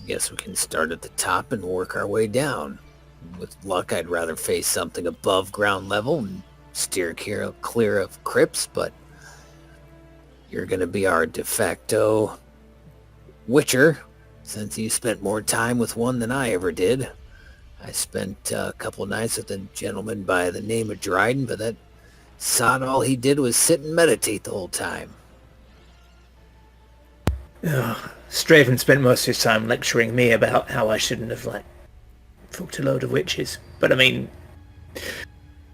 guess we can start at the top and work our way down. With luck, I'd rather face something above ground level and steer clear of crypts, but you're gonna be our de facto witcher, since you spent more time with one than I ever did. I spent a couple nights with a gentleman by the name of Dryden, but that sod, all he did was sit and meditate the whole time. Straven spent most of his time lecturing me about how I shouldn't have, fucked a load of witches. But I mean,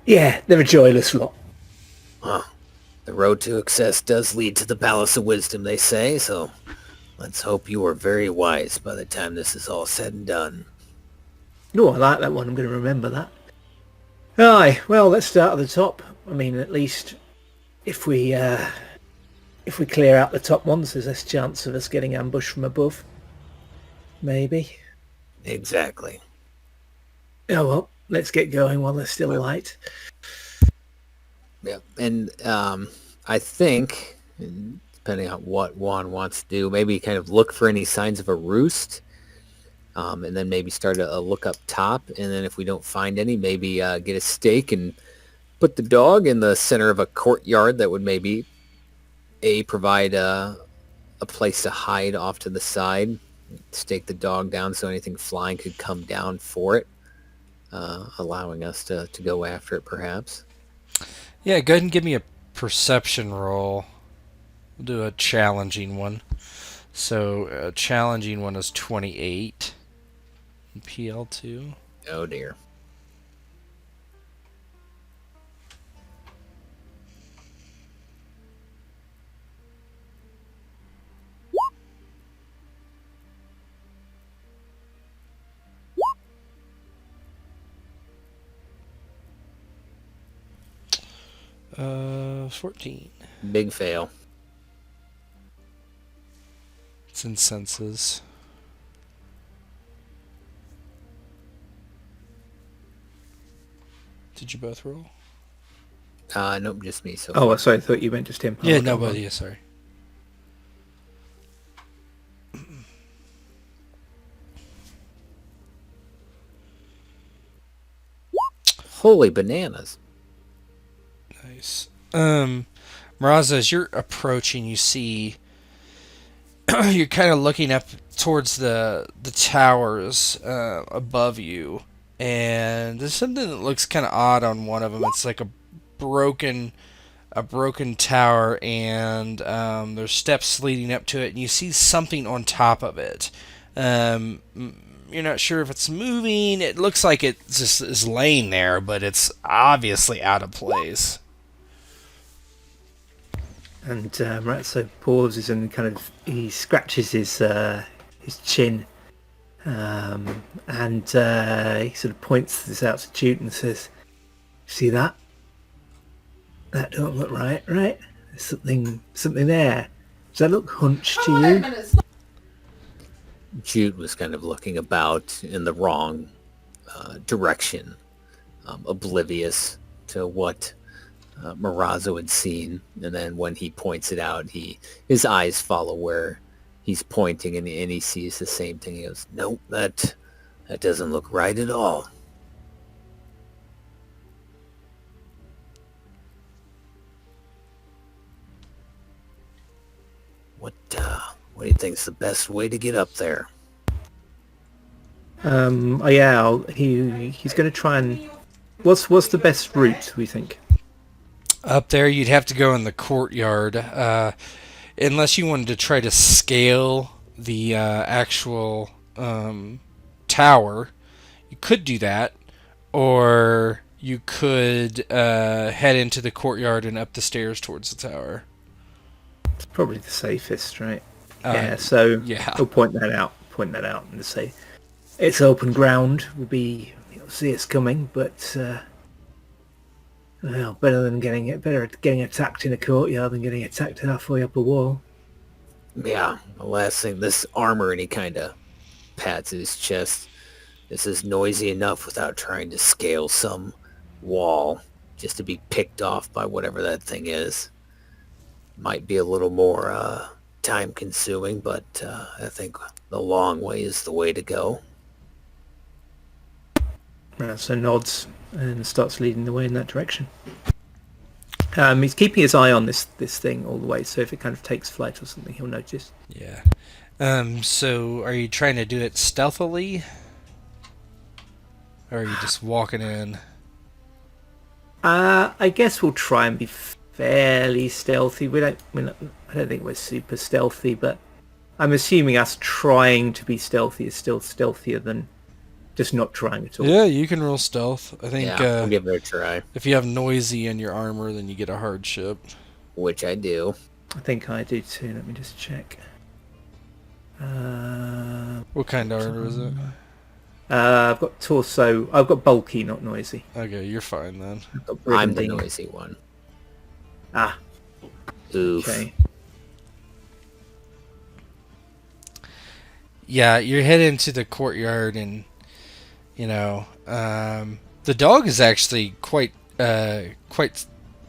yeah, they're a joyless lot. Well, the road to success does lead to the Palace of Wisdom, they say, so let's hope you are very wise by the time this is all said and done. No, I like that one. I'm going to remember that. Aye, well, let's start at the top. I mean, at least if we clear out the top ones, there's less chance of us getting ambushed from above. Maybe. Exactly. Oh well, let's get going while there's still light. Yeah, and I think, depending on what Juan wants to do, maybe kind of look for any signs of a roost, and then maybe start a look up top, and then if we don't find any, maybe get a stake and put the dog in the center of a courtyard that would maybe provide a place to hide off to the side, stake the dog down so anything flying could come down for it, allowing us to go after it perhaps. Yeah, go ahead and give me a perception roll. We'll do a challenging one. So a challenging one is 28. PL2. Oh dear. Uh, 14. Big fail. It's in senses. Did you both roll? Nope, just me so Oh, far. sorry, I thought you meant just him. Yeah, Oh, nobody. Yeah, sorry. Holy bananas. Nice. Morazzo, as you're approaching, you see you're kind of looking up towards the towers above you, and there's something that looks kind of odd on one of them. It's like a broken tower, and there's steps leading up to it, and you see something on top of it. You're not sure if it's moving. It looks like it just is laying there, but it's obviously out of place. And Ratso pauses and kind of he scratches his chin, and he sort of points this out to Jute and says, "See that? That don't look right, right? There's something there. Does that look hunched to you?" Jute was kind of looking about in the wrong direction, oblivious to what Morazzo had seen, and then when he points it out, his eyes follow where he's pointing, and he sees the same thing. He goes, "Nope, that doesn't look right at all." What do you think's the best way to get up there? Oh yeah, he's going to try and what's the best route we think? Up there, you'd have to go in the courtyard, unless you wanted to try to scale the actual tower. You could do that, or you could head into the courtyard and up the stairs towards the tower. It's probably the safest, right? So yeah. he'll point that out and say it's open ground. You'll see it's coming, but well, better getting attacked in a courtyard than getting attacked halfway up a wall. Yeah, the last thing, this armor, and he kind of pats his chest. This is noisy enough without trying to scale some wall just to be picked off by whatever that thing is. Might be a little more time consuming, but I think the long way is the way to go. So nods and starts leading the way in that direction. He's keeping his eye on this thing all the way, so if it kind of takes flight or something, he'll notice. Yeah. So are you trying to do it stealthily? Or are you just walking in? I guess we'll try and be fairly stealthy. I don't think we're super stealthy, but I'm assuming us trying to be stealthy is still stealthier than just not trying at all. Yeah, you can roll stealth. I think Yeah, we'll give it a try. if you have noisy in your armor, then you get a hardship. Which I do. I think I do too. Let me just check. What kind of armor is it? I've got torso. I've got bulky, not noisy. Okay, you're fine then. I've got I'm the brigandine. noisy one. Ah, Oof. okay. Yeah, you're heading into the courtyard, and the dog is actually quite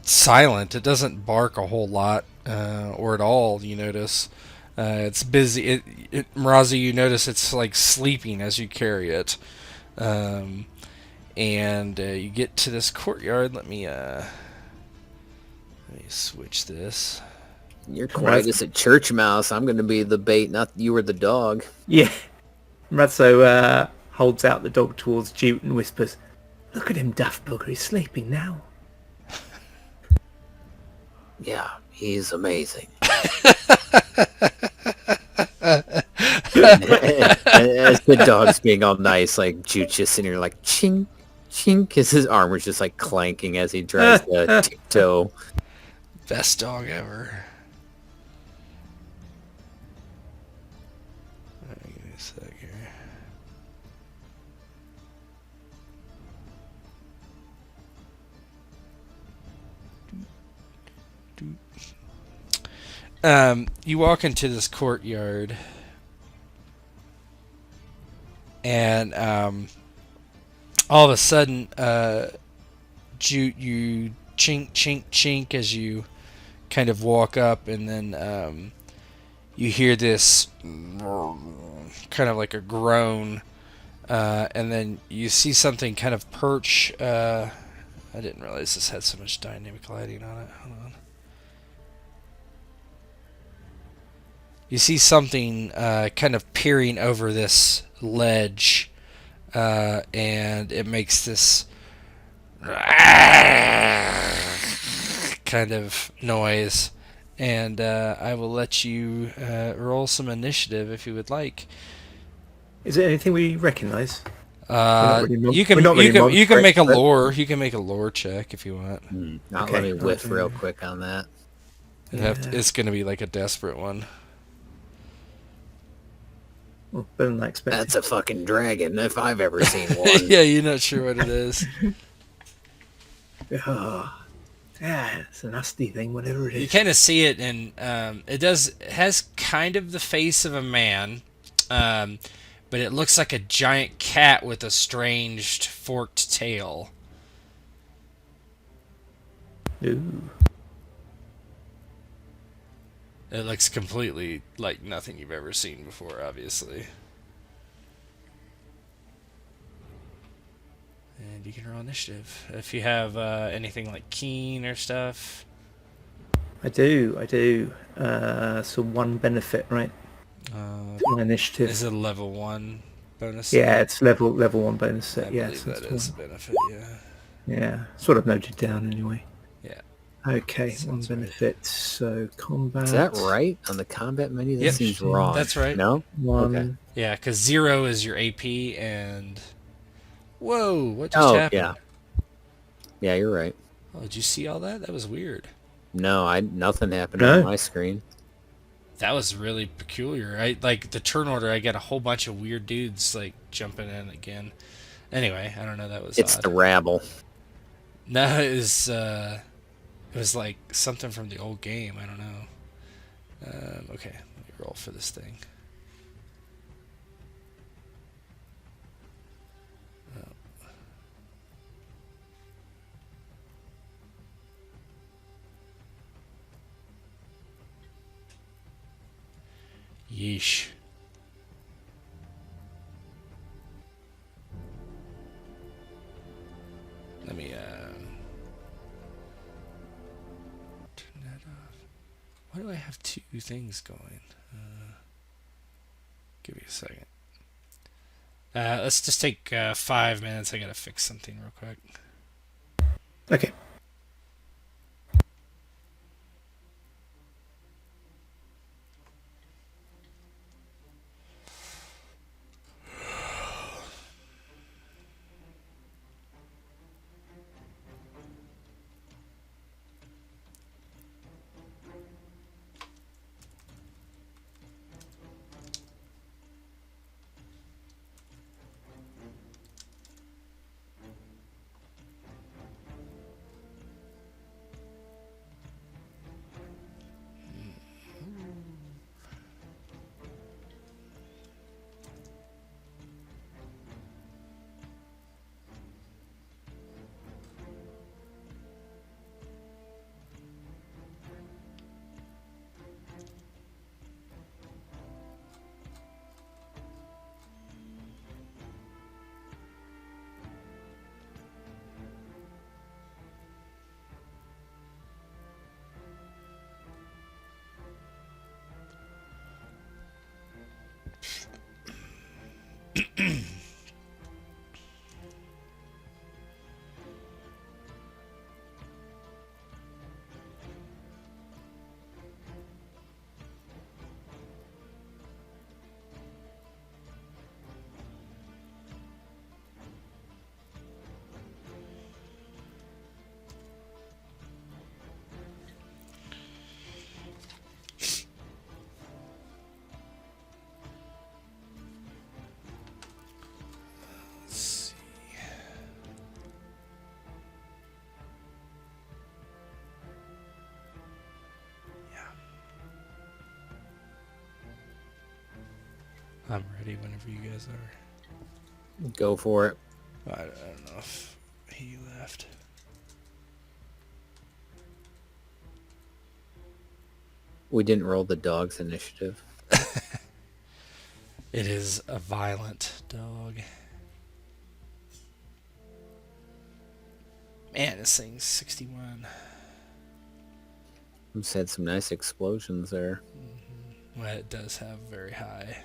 silent. It doesn't bark a whole lot, or at all. You notice it's busy. Morazzo, you notice it's like sleeping as you carry it, and you get to this courtyard. Let me switch this. You're quiet as a church mouse. I'm going to be the bait, not you or the dog. Yeah. Razzo holds out the dog towards Jute and whispers, "Look at him, daft bugger. He's sleeping now." Yeah, he's amazing. As the dog's being all nice, like Jute's just sitting here like chink, chink, as his armor's just like clanking as he tries to tiptoe. Best dog ever. Give me a sec here. You walk into this courtyard, and all of a sudden, Jute, you chink, chink, chink as you kind of walk up, and then you hear this kind of like a groan, and then you see something kind of perch. I didn't realize this had so much dynamic lighting on it. Hold on. You see something kind of peering over this ledge, and it makes this kind of noise. And I will let you roll some initiative if you would like. Is it anything we recognise? You can make a lore. You can make a lore check if you want. Let me whiff real quick on that. It's going to be like a desperate one. Well, better than I expected. That's a fucking dragon, if I've ever seen one. Yeah, you're not sure what it is. Oh, yeah, it's a nasty thing, whatever it is. You kind of see it, and it has kind of the face of a man, but it looks like a giant cat with a strange forked tail. Ooh. It looks completely like nothing you've ever seen before, obviously. And you can roll initiative. If you have anything like keen or stuff. I do. So one benefit, right? My initiative. Is it a level 1 bonus? Yeah, it's level 1 bonus set. I Yes, believe that is a benefit, yeah. Yeah, sort of noted down anyway. Yeah. Okay, Sounds one benefit. right. So combat. Is that right? On the combat menu? That seems wrong. That's right. No? One. Okay. Yeah, because 0 is your AP, and... Whoa, what just happened? Yeah. Yeah, you're right. Oh, did you see all that? That was weird. No, nothing happened on my screen. That was really peculiar. Like the turn order, I got a whole bunch of weird dudes like jumping in again. Anyway, I don't know. That was It's odd. the rabble. No, it was like something from the old game. I don't know. Okay, let me roll for this thing. Yeesh. Let me turn that off. Why do I have two things going? Give me a second. Let's just take 5 minutes. I gotta fix something real quick. Okay. I'm ready whenever you guys are. Go for it. I don't know if he left. We didn't roll the dog's initiative. It is a violent dog. Man, this thing's 61. It's had some nice explosions there. Well, it does have very high.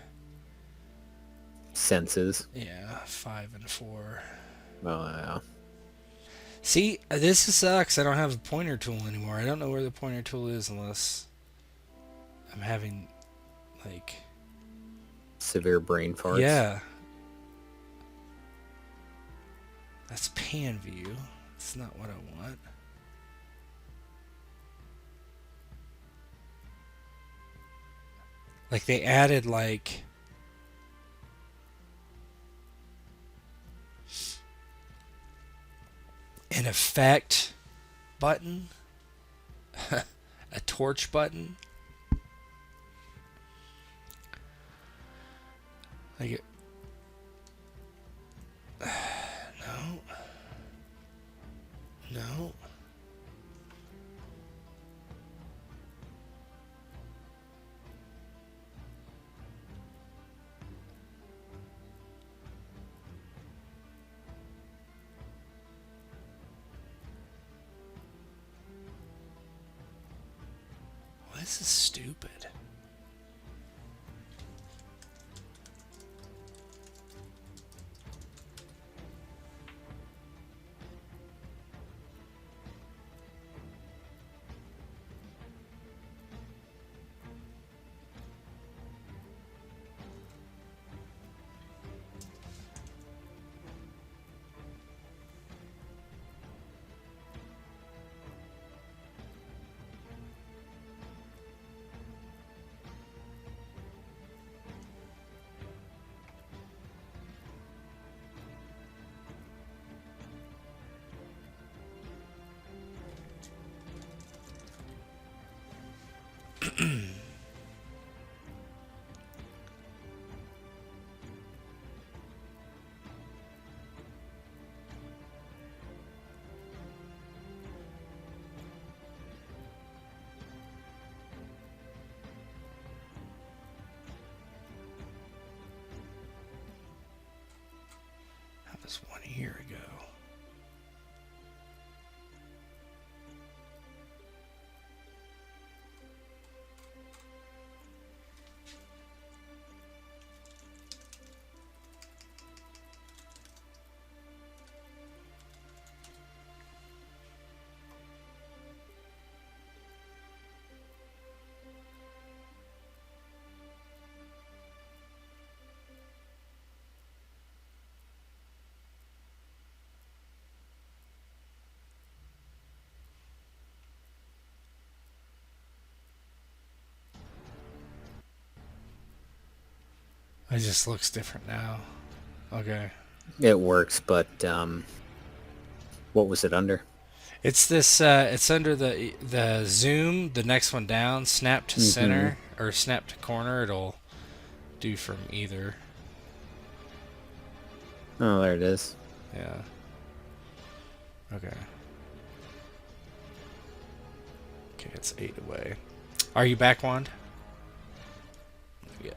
Senses. Yeah, 5 and 4. Oh, yeah. See, this sucks. I don't have a pointer tool anymore. I don't know where the pointer tool is unless I'm having, like... Severe brain farts. Yeah. That's pan view. That's not what I want. Like, they added, like... an effect button. A torch button. Like it... No. No. Well, this is stupid. That was 1 year ago. It just looks different now. Okay. It works, but what was it under? It's this. It's under the zoom. The next one down. Snap to center or snap to corner. It'll do from either. Oh, there it is. Yeah. Okay. Okay, it's 8 away. Are you back, Wand? Yeah.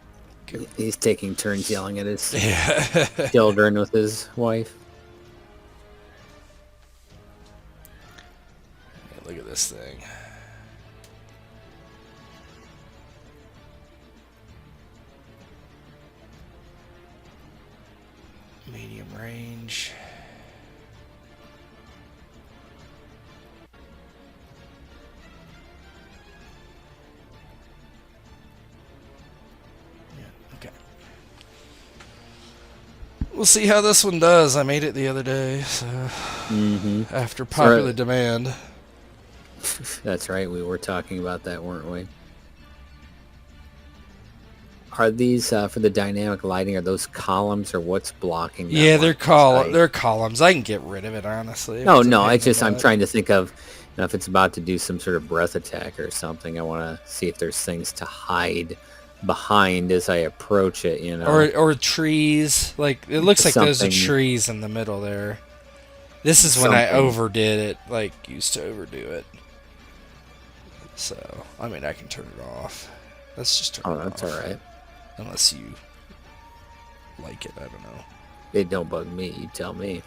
Good. He's taking turns yelling at his Yeah. children with his wife. Yeah, look at this thing. Medium range. Yeah, okay. We'll see how this one does. I made it the other day, so after popular demand. That's right. We were talking about that, weren't we? Are these for the dynamic lighting? Are those columns or what's blocking? That Yeah, they're line? they're columns. I can get rid of it, honestly. No, no. I'm trying to think of if it's about to do some sort of breath attack or something. I want to see if there's things to hide behind as I approach it, you know. Or trees. Like, it looks like those are Something- trees in the middle there. This is when I Something. overdid it, like, used to overdo it. So, I mean, I can turn it off. Let's just turn it off. Oh, that's all right. Unless you like it, I don't know. It don't bug me. You tell me.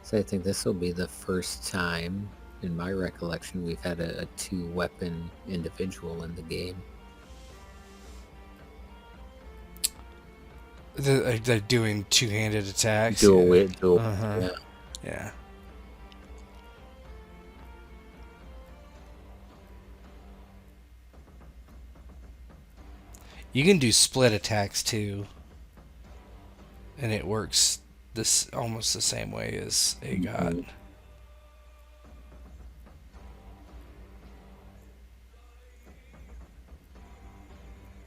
So I think this will be the first time, in my recollection, we've had a 2-weapon individual in the game. They're doing two-handed attacks. Dual. Uh-huh. Yeah. Yeah. You can do split attacks too, and it works this almost the same way as a god. Mhm.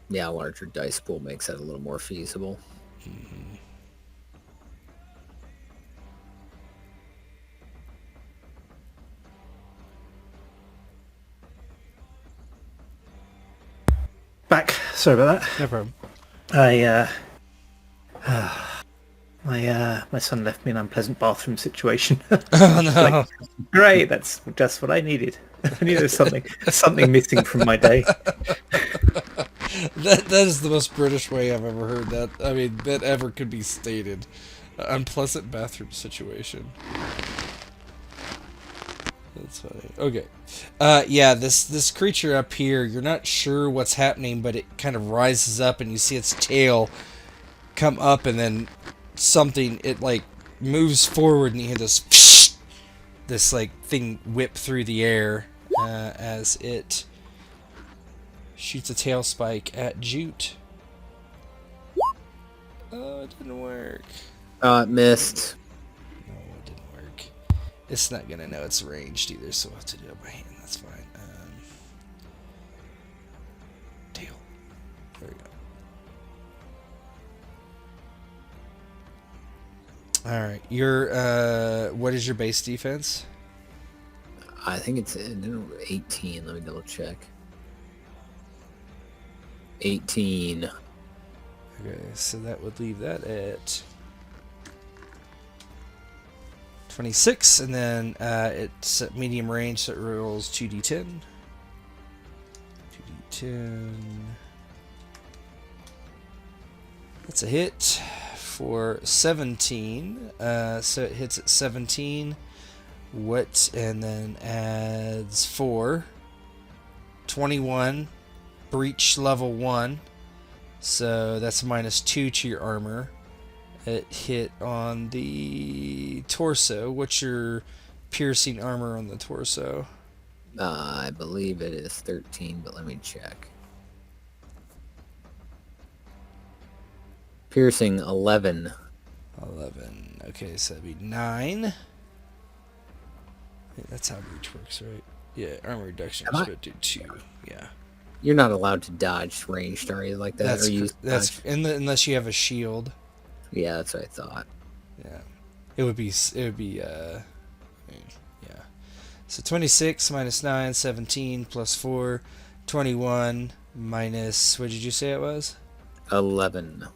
Yeah, a larger dice pool makes that a little more feasible. Mhm. Back. Sorry about that. No problem. My son left me an unpleasant bathroom situation. Oh no! Great, that's just what I needed. I knew there was something missing from my day. That is the most British way I've ever heard that. I mean, that ever could be stated. Unpleasant bathroom situation. That's funny. Okay. Yeah, this creature up here, you're not sure what's happening, but it kind of rises up and you see its tail come up and then it like moves forward and you hear this like thing whip through the air as it shoots a tail spike at Jute. Oh, it didn't work. It missed. No, it didn't work. It's not gonna know it's ranged either, so I'll have to do it by hand. That's fine. Tail. There we go. All right. What is your base defense? I think it's 18. Let me double check. 18. Okay, so that would leave that at 26, and then it's at medium range, so it rolls 2d10. 2d10. That's a hit for 17. So it hits at 17. And then adds 4. 21. Breach level 1. So that's -2 to your armor. It hit on the torso. What's your piercing armor on the torso? I believe it is 13, but let me check. Piercing 11. 11. Okay, so that'd be 9. Yeah, that's how reach works, right? Yeah, armor reduction Am I- should do 2. Yeah. You're not allowed to dodge ranged, are you, like that? Or use dodge? Unless you have a shield. Yeah, that's what I thought. Yeah. It would be yeah. So 26 minus 9, 17 plus 4, 21 minus, what did you say it was? 11.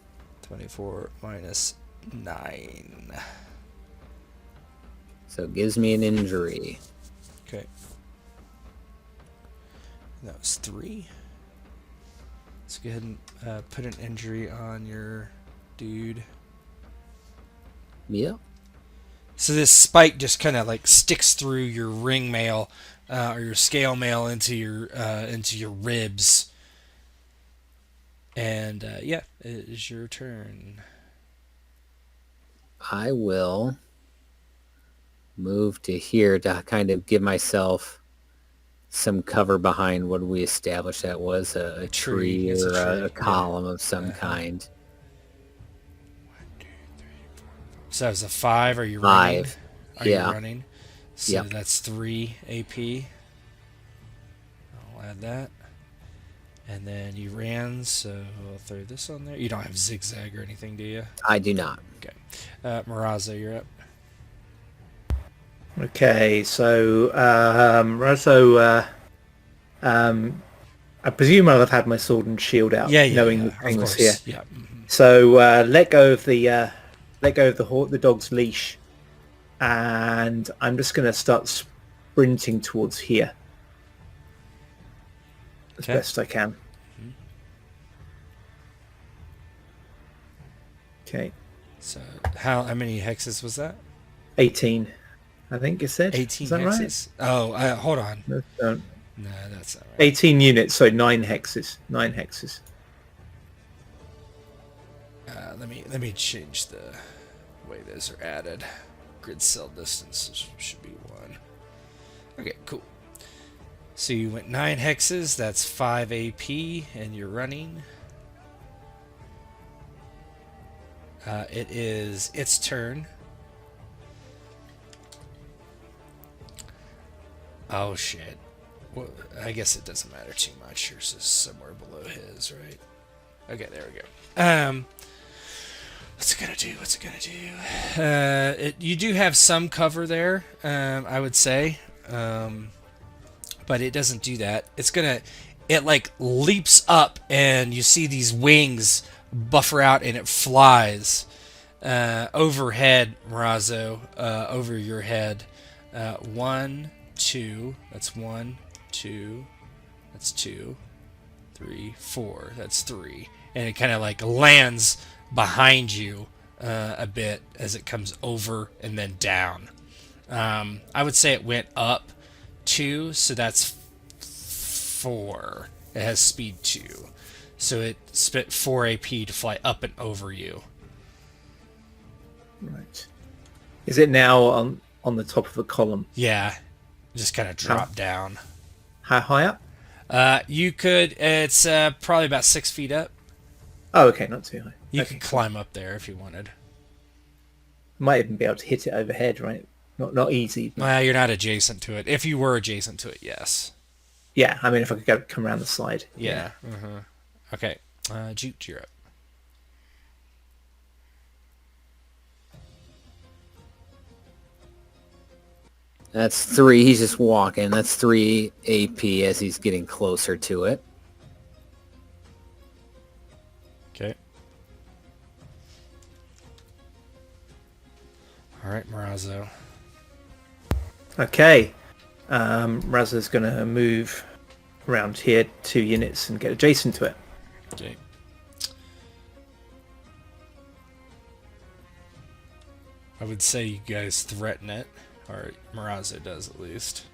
24 minus 9. So it gives me an injury. Okay. That was 3. Let's go ahead and put an injury on your dude. Yep. So this spike just kind of like sticks through your ring mail or your scale mail into your ribs. And yeah, it is your turn. I will move to here to kind of give myself some cover behind what we established that was a tree It's a or tree, a column of some kind. So that was a 5. Are you running? 5. Are Yeah. you running? So Yep. that's 3 AP. I'll add that. And then you ran, so I'll throw this on there. You don't have zigzag or anything, do you? I do not. Okay. Morazzo, you're up. Okay, so Razzo, I presume I'll have had my sword and shield out, knowing the thing of was course. here. Yeah. Mm-hmm. So let go of the dog's leash, and I'm just going to start sprinting towards here as Okay. best I can. Okay, So how many hexes was that? 18, I think it said. 18 Is that right? hexes? Oh, hold on. No, No, that's not right. 18 units, so 9 hexes. 9 hexes. Let me change the way those are added. Grid cell distance should be 1. Okay, cool. So you went 9 hexes. That's 5 AP, and you're running. It is its turn. Oh shit. Well, I guess it doesn't matter too much. Yours is somewhere below his, right? Okay, there we go. What's it gonna do? What's it gonna do? You do have some cover there, I would say, but it doesn't do that. It like leaps up, and you see these wings buffer out, and it flies overhead, Morazzo, over your head. 1, 2. That's 1, 2. That's 2, 3, 4. That's 3, and it kind of like lands behind you a bit as it comes over and then down. I would say it went up 2, so that's 4. It has speed 2, so it spent 4 AP to fly up and over you. Right. Is it now on the top of the column? Yeah, just kind of drop down. How high up? You could. It's probably about 6 feet up. Oh, okay, not too high. You could climb up there if you wanted. Might even be able to hit it overhead, right? Not easy. But... Well, you're not adjacent to it. If you were adjacent to it, yes. Yeah, I mean, if I could come around the side. Yeah. Mm-hmm. Okay. Jute, you're up. That's 3. He's just walking. That's 3 AP as he's getting closer to it. Okay. All right, Morazzo. Okay. Razza's going to move around here 2 units and get adjacent to it. Okay. I would say you guys threaten it, or Morazzo does at least.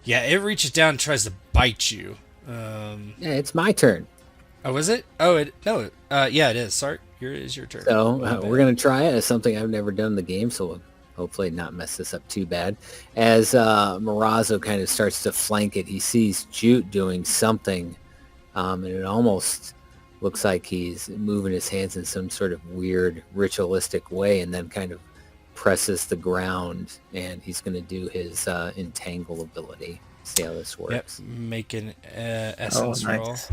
Yeah, it reaches down and tries to bite you. Yeah, it's my turn. Oh, is it? Oh, yeah, it is. Sorry, it is your turn. So we're going to try it. It's something I've never done in the game, so we'll hopefully not mess this up too bad. As Morazzo kind of starts to flank it, he sees Jute doing something, and it almost looks like he's moving his hands in some sort of weird ritualistic way, and then kind of presses the ground, and he's going to do his entangle ability. See how this works. Yep. Make an essence roll. nice.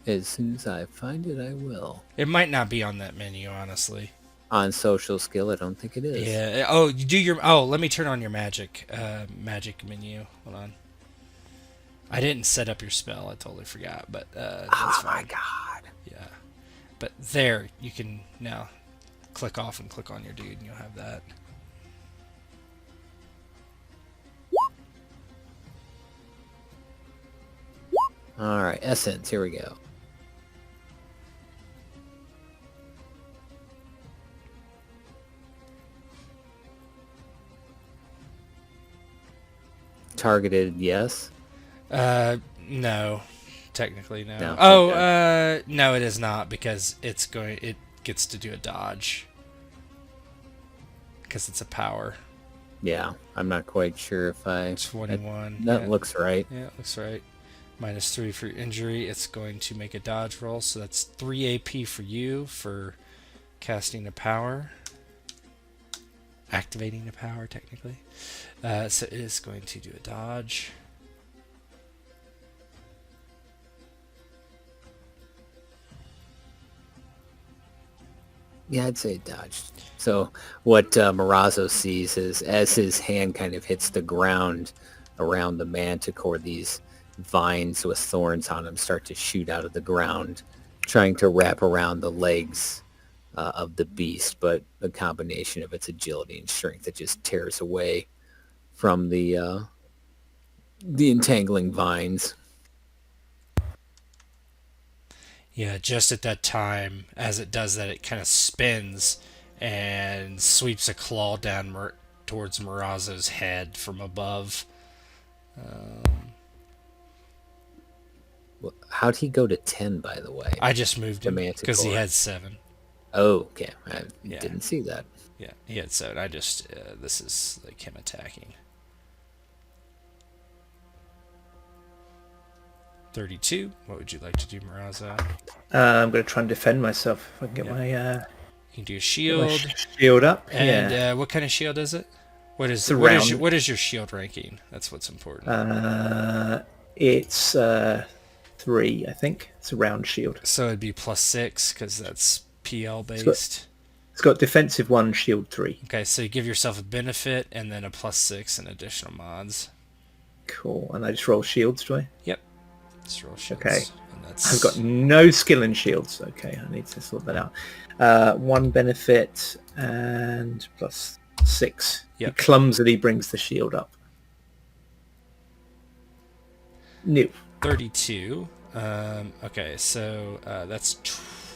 As soon as I find it, I will. It might not be on that menu, honestly. On social skill, I don't think it is. Yeah. Oh, you do your. Oh, let me turn on your magic menu. Hold on. I didn't set up your spell. I totally forgot, but that's Oh fine. my god. Yeah. But there, you can now click off and click on your dude, and you'll have that. All right, essence. Here we go. Targeted, yes. No. Technically, no. No, Oh, no, it is not, because it gets to do a dodge. Because it's a power. Yeah, I'm not quite sure if I... 21. That yeah. looks right. Yeah, it looks right. -3 for your injury. It's going to make a dodge roll, so that's 3 AP for you for casting a power. Activating a power, technically. So it is going to do a dodge. Yeah, I'd say it dodged. So what Morazzo sees is as his hand kind of hits the ground around the manticore, these vines with thorns on them start to shoot out of the ground, trying to wrap around the legs of the beast, but a combination of its agility and strength that just tears away from the entangling vines. Yeah, just at that time, as it does that, it kind of spins and sweeps a claw down towards Morazzo's head from above. Well, how'd he go to 10, by the way? I just moved him Manticore. because he had 7. Oh, okay. I Yeah. didn't see that. Yeah, he had 7. I just, this is like him attacking. 32. What would you like to do, Morazzo? I'm going to try and defend myself. If I can get Yeah. my, You can do a get my shield. shield up. And Yeah. what kind of shield is it? What is It's a what is round. your, what is your shield ranking? That's what's important. It's 3, I think. It's a round shield. So it'd be +6 because that's PL based. It's got defensive 1, shield 3. Okay, so you give yourself a benefit and then a +6 and additional mods. Cool. And I just roll shields, do I? Yep. Let's roll shields. Okay. And that's... I've got no skill in shields. Okay, I need to sort that out. 1 benefit and +6. Yep. He clumsily brings the shield up. New. 32. Okay, so that's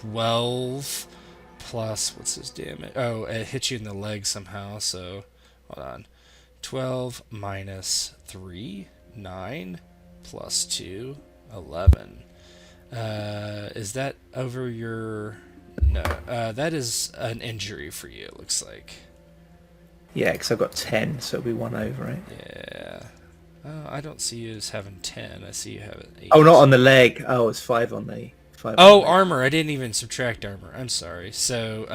12 plus, what's his damage? Oh, it hits you in the leg somehow, so hold on. 12 minus 3, 9, plus 2, 11. Is that over your... No, that is an injury for you, it looks like. Yeah, because I've got 10, so it'll be 1 over, right? Yeah. I don't see you as having 10. I see you have an 8. Oh, not on the leg. Oh, it's 5 on the... 5 Oh, on the leg. armor. I didn't even subtract armor. I'm sorry. So,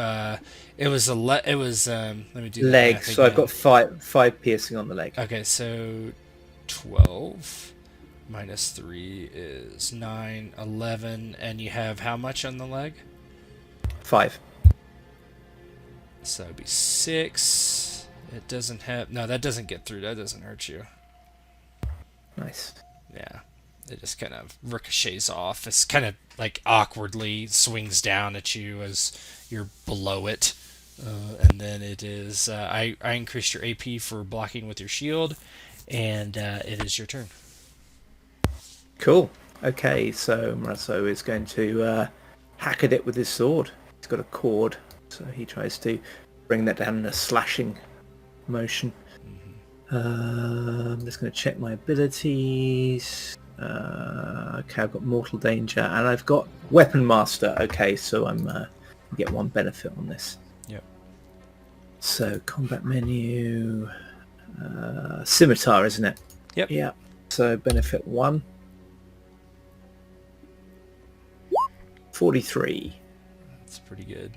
it was let me do the Leg, math so I've again. got 5 piercing on the leg. Okay, so 12 minus 3 is 9, 11, and you have how much on the leg? 5. So it'd be 6. It doesn't have... No, that doesn't get through. That doesn't hurt you. Nice. Yeah. It just kind of ricochets off. It's kind of like awkwardly swings down at you as you're below it. And then it is... I increased your AP for blocking with your shield, and it is your turn. Cool. Okay, so Morazzo is going to hack at it with his sword. He's got a cord, so he tries to bring that down in a slashing motion. I'm just going to check my abilities. Okay, I've got Mortal Danger, and I've got Weapon Master. Okay, so I'm get 1 benefit on this. Yep. So combat menu, scimitar, isn't it? Yep. Yeah. So benefit 1. 43. That's pretty good.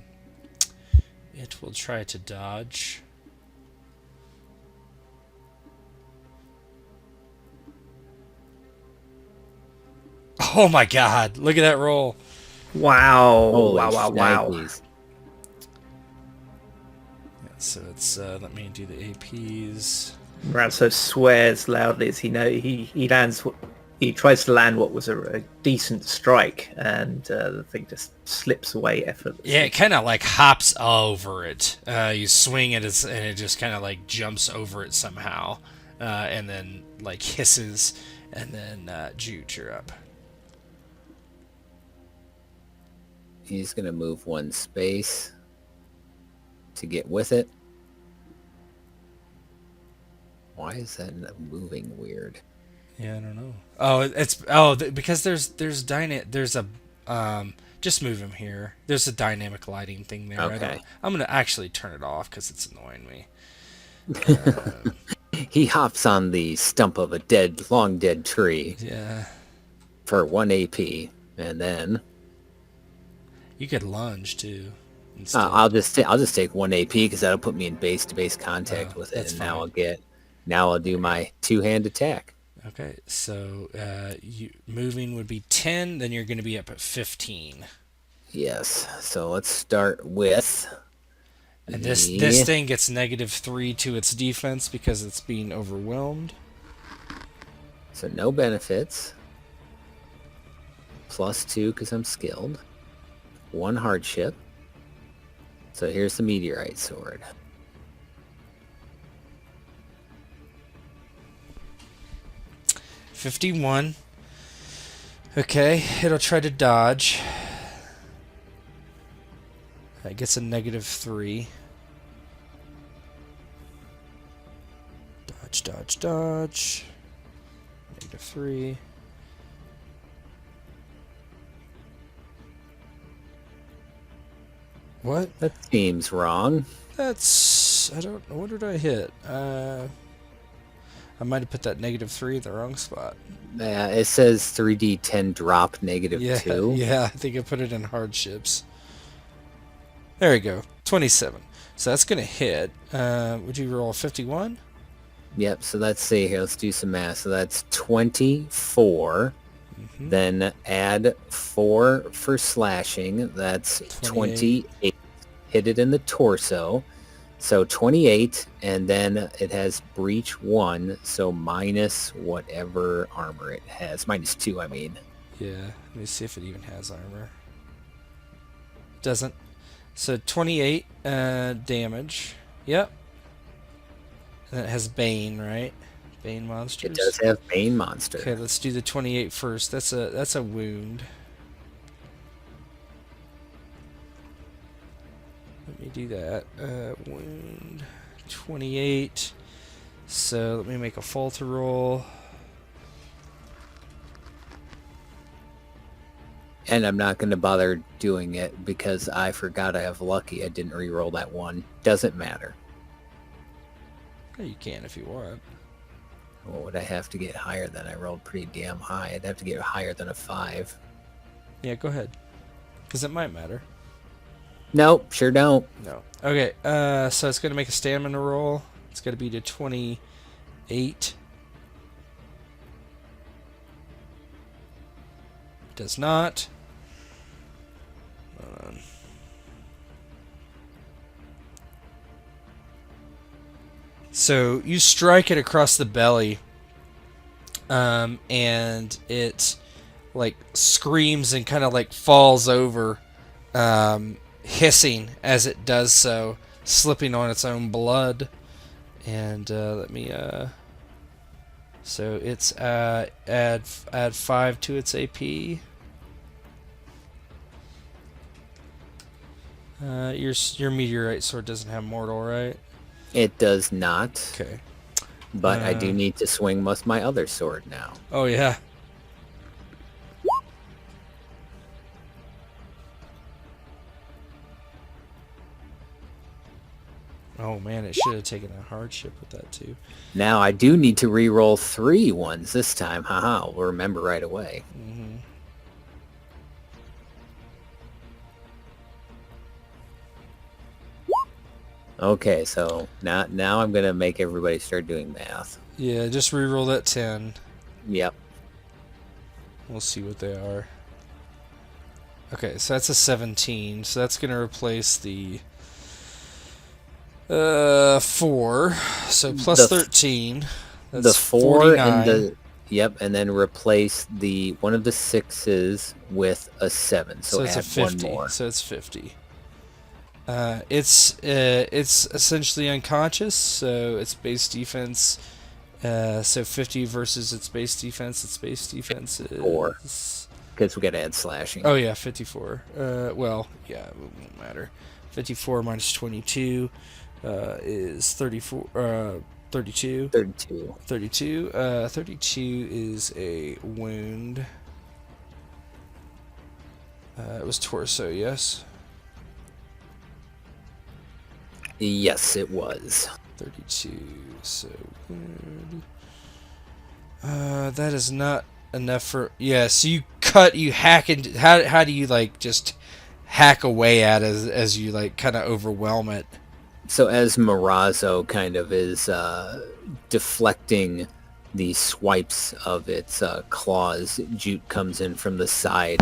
It will try to dodge. Oh my god, look at that roll. Wow. Holy Wow. shnikes. Yeah, so it's, let me do the APs. Morazzo swears loudly as he lands. He tries to land what was a decent strike, and the thing just slips away effortlessly. Yeah, it kind of like hops over it. You swing it, and it just kind of like jumps over it somehow, and then like hisses, and then Jute, you're up. He's going to move one space to get with it. Why is that moving weird? Yeah, I don't know. Because there's a just move him here. There's a dynamic lighting thing there. Okay. I'm gonna actually turn it off because it's annoying me. He hops on the stump of a long dead tree Yeah, for 1 AP, and then you could lunge too. Instead. I'll just take 1 AP because that'll put me in base-to-base contact with it, that's and fine. now I'll do my 2-hand attack. Okay, so moving would be 10, then you're going to be up at 15. Yes. So let's start with. And this thing gets -3 to its defense because it's being overwhelmed. So no benefits. +2 because I'm skilled. 1 hardship. So here's the meteorite sword. $51. Okay, it'll try to dodge. It gets a -3. Dodge. -3. What? That seems wrong. That's... I don't know. What did I hit? I might have put that -3 in the wrong spot. Yeah, it says 3d10 drop -2. Yeah, I think I put it in hardships. There we go. 27. So that's going to hit. Would you roll 51? Yep, so let's see here. Let's do some math. So that's 24. Mm-hmm. Then add 4 for slashing. That's 28. Hit it in the torso. So 28, and then it has breach 1, so minus whatever armor it has. -2, I mean. Yeah, let me see if it even has armor. Doesn't. So 28 damage. Yep. And it has Bane, right? Bane monsters. It does have Bane monster. Okay, let's do the 28 first. That's a wound. Let me do that. Wound 28. So let me make a falter roll. And I'm not going to bother doing it because I forgot I have lucky. I didn't re-roll that 1. Doesn't matter. Yeah, you can if you want. What would I have to get higher than? I rolled pretty damn high. I'd have to get higher than a 5. Yeah, go ahead. Because it might matter. Nope, sure don't. No. Okay, so it's going to make a stamina roll. It's going to be to 28. Does not. Hold on. So you strike it across the belly, and it like screams and kind of like falls over, hissing as it does so, slipping on its own blood. And let me so it's add 5 to its AP. Your meteorite sword doesn't have mortal, right? It does not. Okay. But I do need to swing my other sword now. Oh yeah. Oh man, it should have taken a hardship with that too. Now I do need to re-roll 3 ones this time. Haha, we'll remember right away. Mm-hmm. Okay, so now I'm gonna make everybody start doing math. Yeah, just reroll that 10. Yep. We'll see what they are. Okay, so that's a 17. So that's going to replace the 4. So plus 13. That's the 4 and 49. and then replace the one of the 6s with a 7. So it's add a 50. one more. So it's 50. It's essentially unconscious, so its base defense. So 50 versus its base defense. Its base defense is 4. Because we got to add slashing. Oh yeah, 54. Well, yeah, it won't matter. 54 minus 22 is 34. 32. 32. 32. 32 is a wound. It was torso, yes? Yes, it was. 32. So wound. That is not enough for... Yeah, so you hack into... How do you, like, just hack away at it as you, like, kind of overwhelm it? So as Morazzo kind of is deflecting the swipes of its claws, Jute comes in from the side,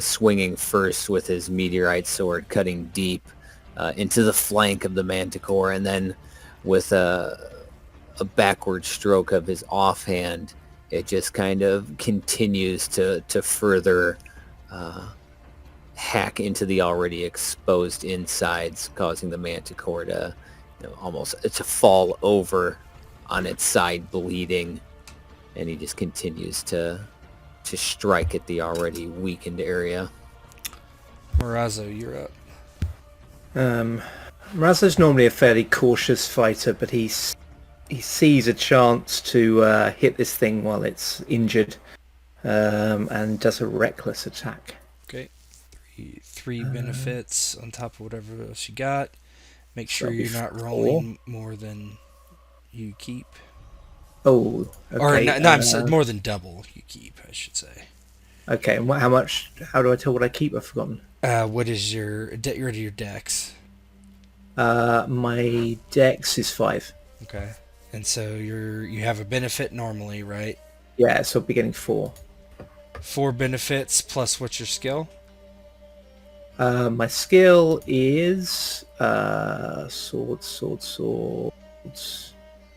swinging first with his meteorite sword, cutting deep into the flank of the manticore, and then with a backward stroke of his offhand, it just kind of continues to further hack into the already exposed insides, causing the manticore to almost to fall over on its side, bleeding, and he just continues to strike at the already weakened area. Morazzo, you're up. Morazzo's normally a fairly cautious fighter, but he sees a chance to hit this thing while it's injured, and does a reckless attack. Okay. Three benefits on top of whatever else you got. Make sure you're not rolling more than you keep. Oh, okay. Or I'm sorry, more than double you keep, I should say. Okay, and how much? How do I tell what I keep? I've forgotten. What is your dex? My dex is 5. Okay. And so you have a benefit normally, right? Yeah, so I'll be getting 4. 4 benefits plus what's your skill? My skill is swords.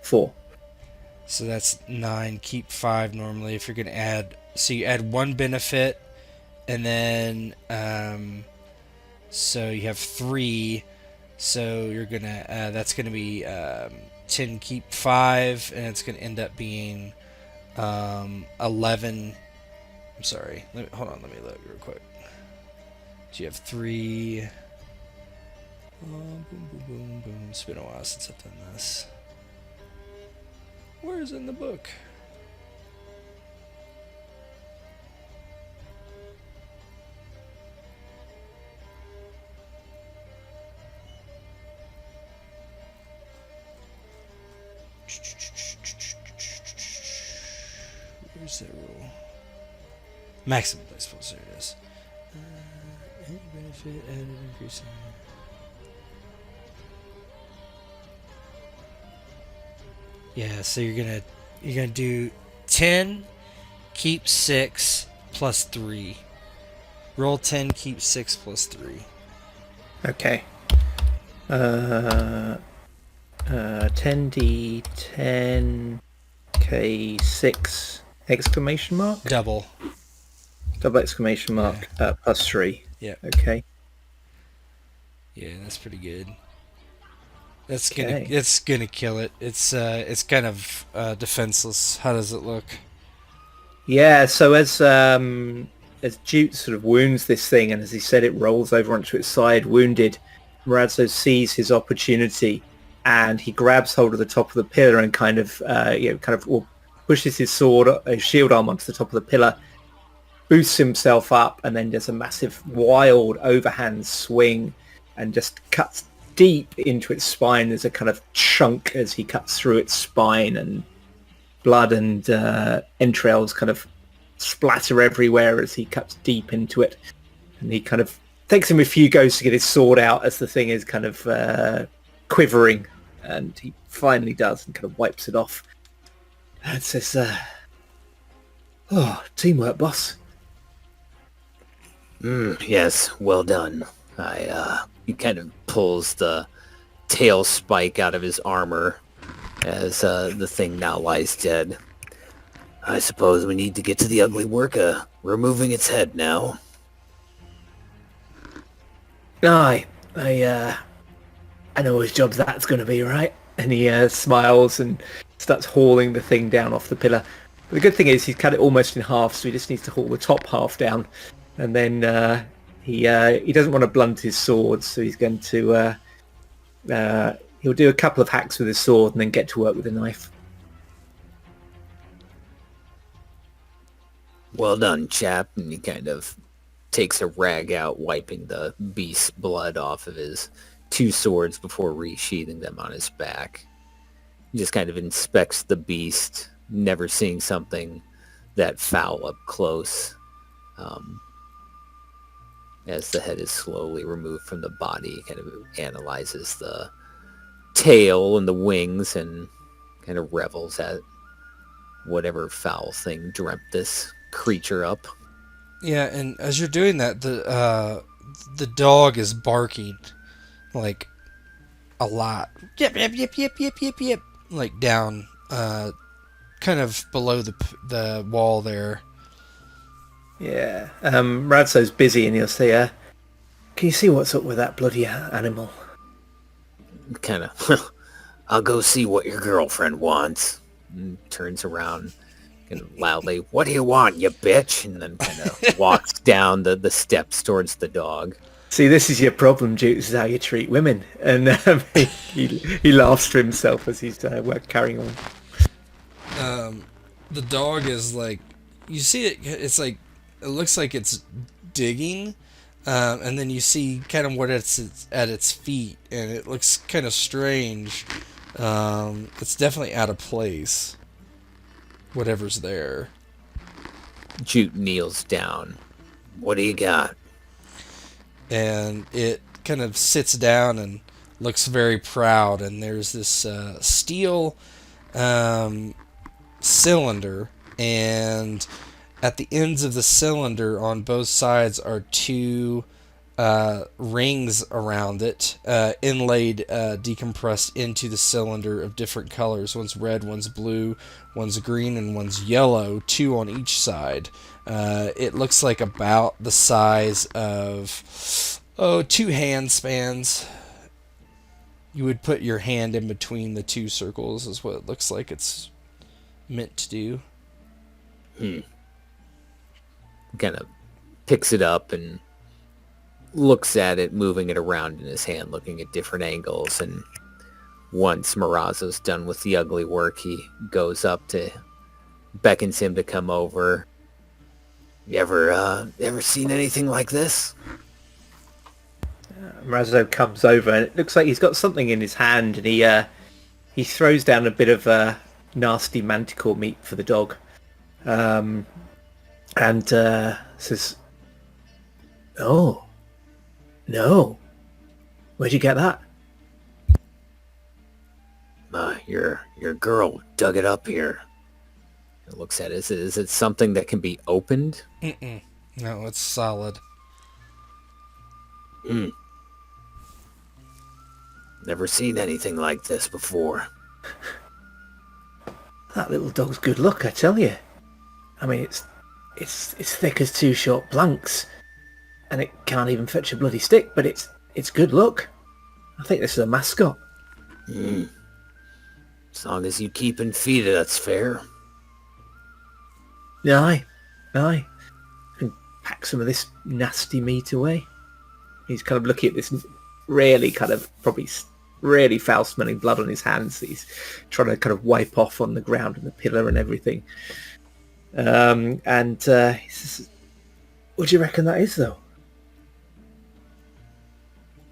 4. So that's 9. Keep 5 normally. If you're gonna add, so you add 1 benefit, and then so you have 3. So you're gonna that's gonna be 10. Keep 5, and it's gonna end up being 11. I'm sorry. Hold on. Let me look real quick. So you have 3. Boom, boom, boom, boom. It's been a while since I've done this. Where's in the book? Where's that rule? Maximum dice pulse. There it is. Any benefit added increasing. Yeah, so you're gonna do 10, keep 6 plus 3. Roll 10, keep 6 plus 3. Okay. 10d10 k6 exclamation mark. Double Exclamation mark. Plus 3. Yeah. Okay. Yeah, that's pretty good. It's gonna kill it. It's kind of defenseless. How does it look? Yeah. So as Jute sort of wounds this thing, and as he said, it rolls over onto its side, wounded. Morazzo sees his opportunity, and he grabs hold of the top of the pillar and kind of pushes his shield arm onto the top of the pillar, boosts himself up, and then does a massive wild overhand swing and just cuts deep into its spine. There's a kind of chunk as he cuts through its spine, and blood and entrails kind of splatter everywhere as he cuts deep into it. And he kind of takes him a few goes to get his sword out as the thing is kind of quivering, and he finally does and kind of wipes it off and says, "Oh, teamwork, boss." Yes, well done. He kind of pulls the tail spike out of his armor as the thing now lies dead. I suppose we need to get to the ugly work of removing its head now. Aye, I know whose job that's going to be, right? And he smiles and starts hauling the thing down off the pillar. But the good thing is he's cut it almost in half, so he just needs to haul the top half down. And then he doesn't want to blunt his sword, so he's going to he'll do a couple of hacks with his sword and then get to work with a knife. Well done, chap. And he kind of takes a rag out, wiping the beast's blood off of his two swords before resheathing them on his back. He just kind of inspects the beast, never seeing something that foul up close. As the head is slowly removed from the body, he kind of analyzes the tail and the wings and kind of revels at whatever foul thing dreamt this creature up. Yeah, and as you're doing that, the dog is barking like a lot. Yip yip yip yip yip yip yip, like down, kind of below the wall there. Yeah, Radso's busy and he'll say, "Can you see what's up with that bloody animal?" Kind of, I'll go see what your girlfriend wants. And turns around kind of loudly, "What do you want, you bitch?" And then kind of walks down the steps towards the dog. See, this is your problem, Jute. This is how you treat women. And he laughs to himself as he's carrying on. The dog is like, you see it. It's like, it looks like it's digging, and then you see kind of what it's at its feet, and it looks kind of strange. It's definitely out of place. Whatever's there. Jute kneels down. "What do you got?" And it kind of sits down and looks very proud, and there's this steel cylinder, and at the ends of the cylinder on both sides are two rings around it, inlaid, decompressed into the cylinder of different colors. One's red, one's blue, one's green, and one's yellow, two on each side. It looks like about the size of, two hand spans. You would put your hand in between the two circles is what it looks like it's meant to do. Kind of picks it up and looks at it, moving it around in his hand, looking at different angles. And once Morazzo's done with the ugly work, he goes up to, beckons him to come over. "You ever seen anything like this?" Morazzo comes over and it looks like he's got something in his hand, and he throws down a bit of nasty manticore meat for the dog, and says, "Oh, no, where'd you get that?" Your girl dug it up here." It looks at it. Is it something that can be opened? Mm-mm. No, it's solid. Never seen anything like this before. That little dog's good luck, I tell you. I mean, it's thick as two short planks, and it can't even fetch a bloody stick, but it's good luck. I think this is a mascot. As long as you keep and feed it, that's fair. Aye. And pack some of this nasty meat away. He's kind of looking at this really kind of probably really foul-smelling blood on his hands that he's trying to kind of wipe off on the ground and the pillar and everything. And he says, "What do you reckon that is, though?"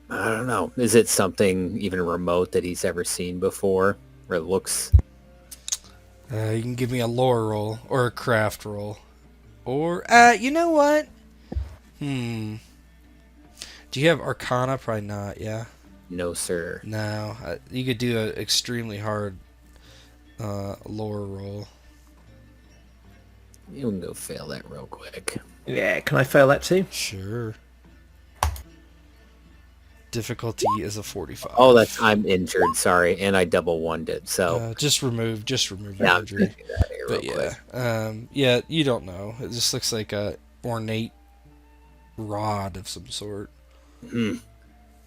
I don't know. Is it something even remote that he's ever seen before? Or it looks... You can give me a lore roll or a craft roll. Or, you know what? Do you have Arcana? Probably not, yeah. No, sir. No, you could do an extremely hard lore roll. You can go fail that real quick. Yeah, can I fail that too? Sure. Difficulty is a 45. Oh, I'm injured. Sorry, and I double won it. So Just remove your I'm injury. taking that here real But quick. yeah, you don't know. It just looks like a ornate rod of some sort.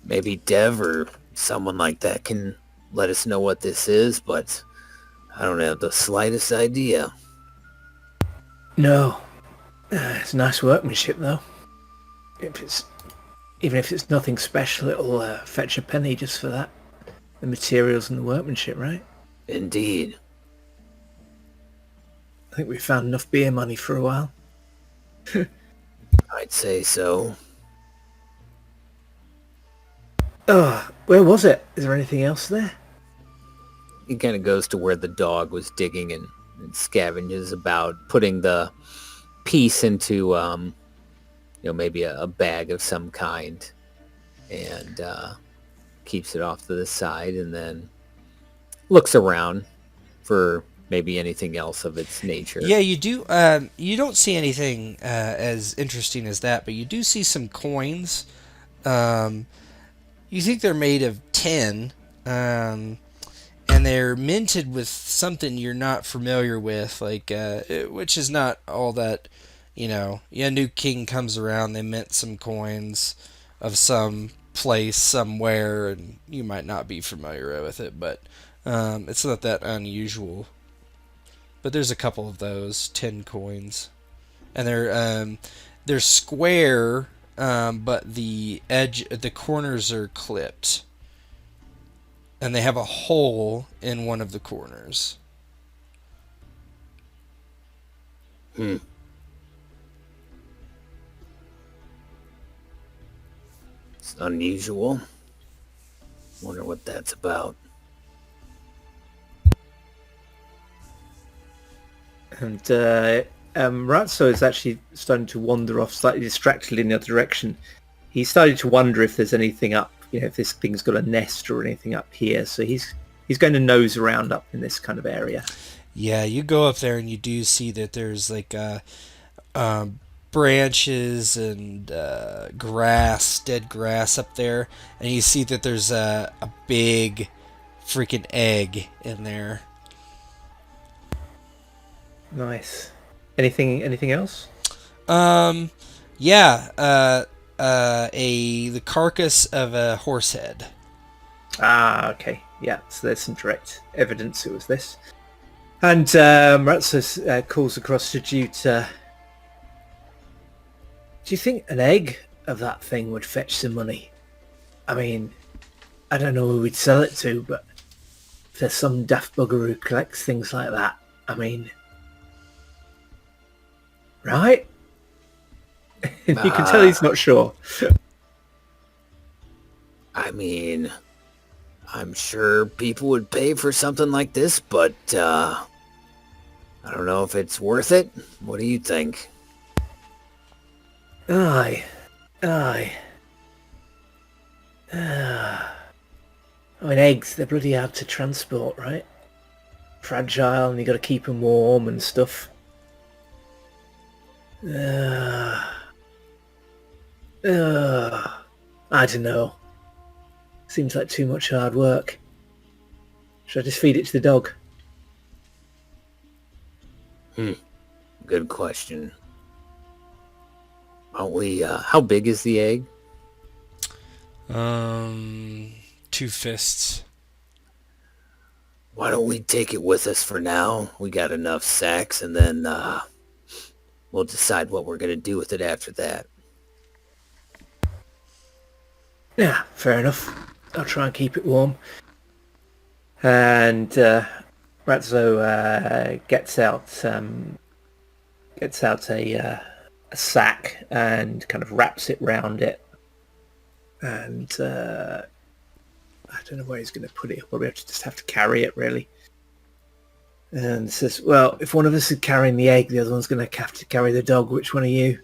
Maybe Dev or someone like that can let us know what this is, but I don't have the slightest idea. No. It's nice workmanship, though. Even if it's nothing special, it'll fetch a penny just for that. The materials and the workmanship, right? Indeed. I think we've found enough beer money for a while. I'd say so. Oh, where was it? Is there anything else there? He kind of goes to where the dog was digging and scavenges about, putting the piece into, maybe a bag of some kind, and keeps it off to the side, and then looks around for maybe anything else of its nature. Yeah, you do. You don't see anything as interesting as that, but you do see some coins. You think they're made of tin, and they're minted with something you're not familiar with, which is not all that. New king comes around, they mint some coins of some place somewhere, and you might not be familiar with it, but it's not that unusual. But there's a couple of those tin coins, and they're square, but the corners are clipped, and they have a hole in one of the corners. It's unusual. Wonder what that's about. And Ratso is actually starting to wander off slightly distractedly in the other direction. He started to wonder if there's anything up, if this thing's got a nest or anything up here. So he's going to nose around up in this kind of area. Yeah, you go up there and you do see that there's branches and dead grass up there, and you see that there's a big freaking egg in there. Nice. Anything else? Yeah, the carcass of a horse head. Ah, okay. Yeah, so there's some direct evidence it was this. And Ratsos calls across to Jute. Do you think an egg of that thing would fetch some money? I mean, I don't know who we'd sell it to, but if there's some daft bugger who collects things like that, I mean... Right? You can tell he's not sure. I mean, I'm sure people would pay for something like this, but I don't know if it's worth it. What do you think? Aye. I mean, eggs, they're bloody hard to transport, right? Fragile, and you got to keep them warm and stuff. I don't know. Seems like too much hard work. Should I just feed it to the dog? Good question. How big is the egg? 2 fists. Why don't we take it with us for now? We got enough sacks, and then we'll decide what we're going to do with it after that. Yeah, fair enough. I'll try and keep it warm. And Ratzo gets out a sack and kind of wraps it round it. And I don't know where he's going to put it. He'll probably just have to carry it, really. And says, well, if one of us is carrying the egg, the other one's going to have to carry the dog. Which one are you?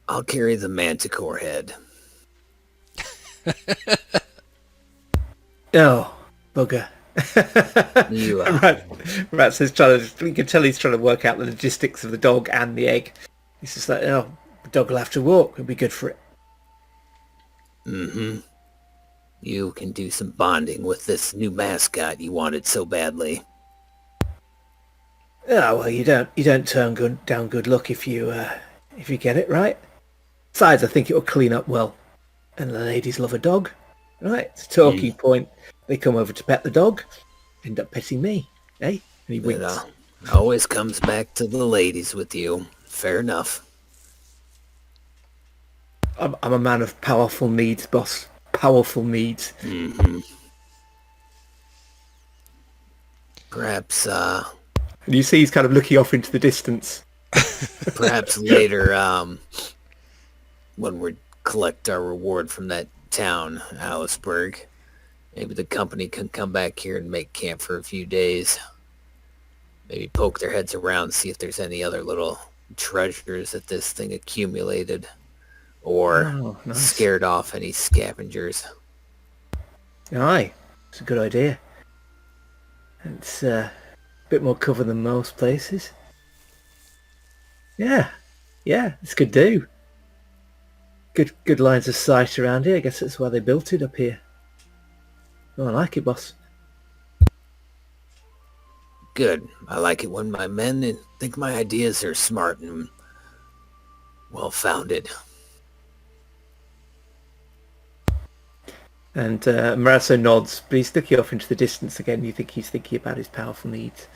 I'll carry the manticore head. Oh, bugger. You, Rat says, you can tell he's trying to work out the logistics of the dog and the egg. He's just like, oh, the dog will have to walk. It'll be good for it. mm-hmm. You can do some bonding with this new mascot you wanted so badly. Oh, well, you don't turn down good luck if you get it right. Besides, I think it'll clean up well. And the ladies love a dog. Right, it's a talking point. They come over to pet the dog, end up petting me, eh? And he winks. It always comes back to the ladies with you. Fair enough. I'm a man of powerful needs, boss. Powerful needs. Mm-hmm. Perhaps, And you see he's kind of looking off into the distance. perhaps later, when we collect our reward from that town, Aliceburg, maybe the company can come back here and make camp for a few days. Maybe poke their heads around, see if there's any other little treasures that this thing accumulated, or scared off any scavengers. Aye, it's a good idea. It's a bit more cover than most places. Yeah, it's good do. Good lines of sight around here. I guess that's why they built it up here. Oh, I like it, boss. Good. I like it when my men think my ideas are smart and well-founded. And Morazzo nods, but he's looking off into the distance again. You think he's thinking about his powerful needs.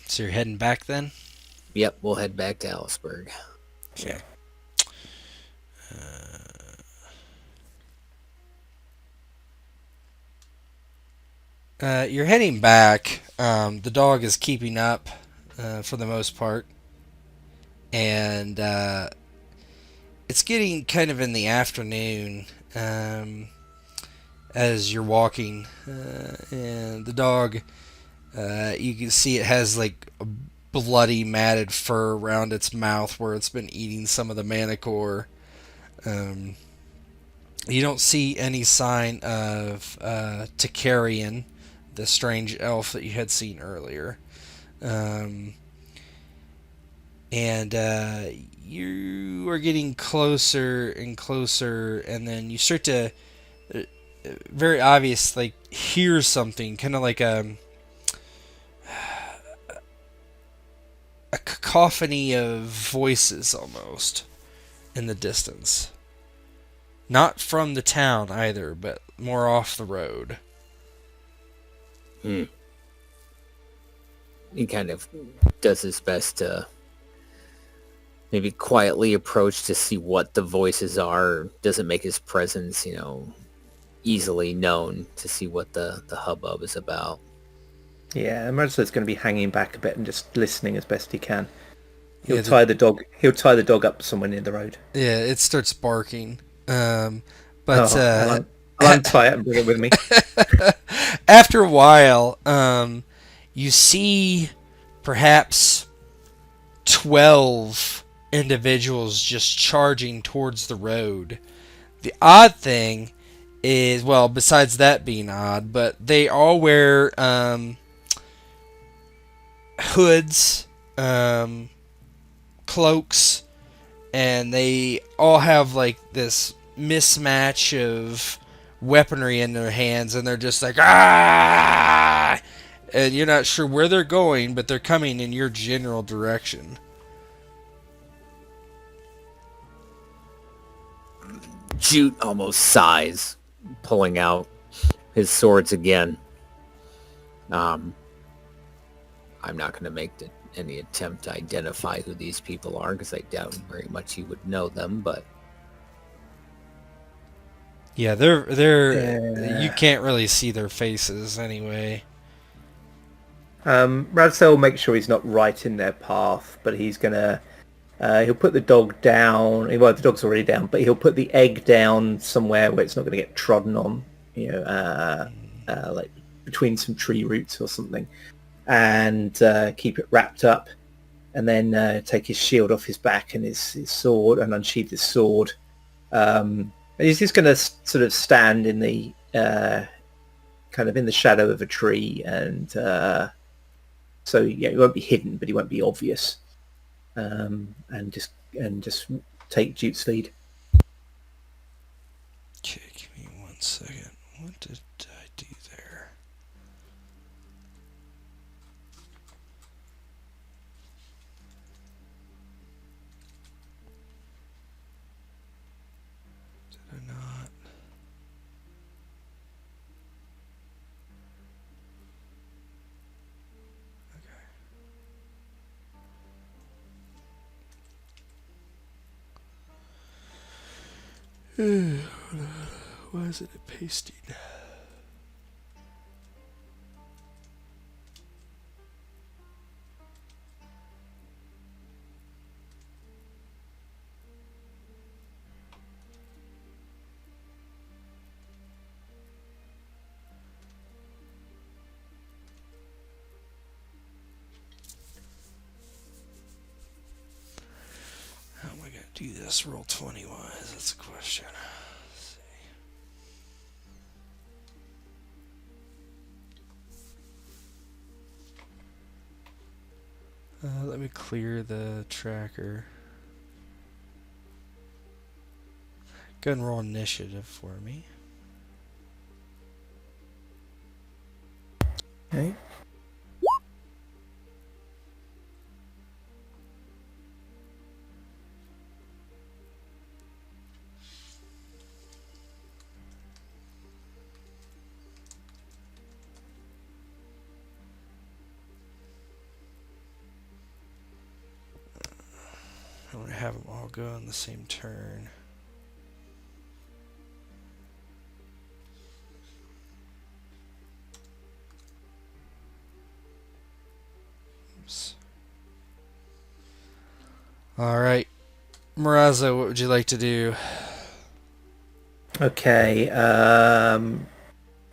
So you're heading back then? Yep, we'll head back to Aliceburg. Okay. You're heading back. The dog is keeping up for the most part. And it's getting kind of in the afternoon as you're walking. And the dog, you can see it has like a bloody matted fur around its mouth where it's been eating some of the manicore. You don't see any sign of Takarian, the strange elf that you had seen earlier. And you are getting closer and closer, and then you start to very obvious like hear something, kind of like a cacophony of voices almost in the distance. Not from the town either, but more off the road. He kind of does his best to maybe quietly approach to see what the voices are. Doesn't make his presence, easily known, to see what the hubbub is about. Yeah, Morazzo's going to be hanging back a bit and just listening as best he can. He'll tie the dog up somewhere near the road. Yeah, it starts barking. I'll untie it and bring it with me. After a while, you see perhaps 12 individuals just charging towards the road. The odd thing is, well, besides that being odd, but they all wear hoods, cloaks, and they all have like this mismatch of weaponry in their hands, and they're just like, ah! And you're not sure where they're going, but they're coming in your general direction. Jute almost sighs, pulling out his swords again. I'm not going to make any attempt to identify who these people are, because I doubt very much he would know them, but... Yeah, they're you can't really see their faces anyway. Radso will make sure he's not right in their path, but he's gonna he'll put the dog down. Well, the dog's already down, but he'll put the egg down somewhere where it's not going to get trodden on. Like between some tree roots or something, and keep it wrapped up. and then take his shield off his back and his sword, and unsheath his sword. And he's just going to sort of stand in the kind of in the shadow of a tree, and so he won't be hidden, but he won't be obvious, and just take Jute's lead. Okay, give me 1 second. What did I do there? Did I not? Okay. Why is it pasting? How am I going to do this roll 20 wise? That's a question. Let's see. Let me clear the tracker. Go ahead and roll initiative for me. Okay. I want to have them all go on the same turn. Oops. All right, Morazzo, what would you like to do? Okay.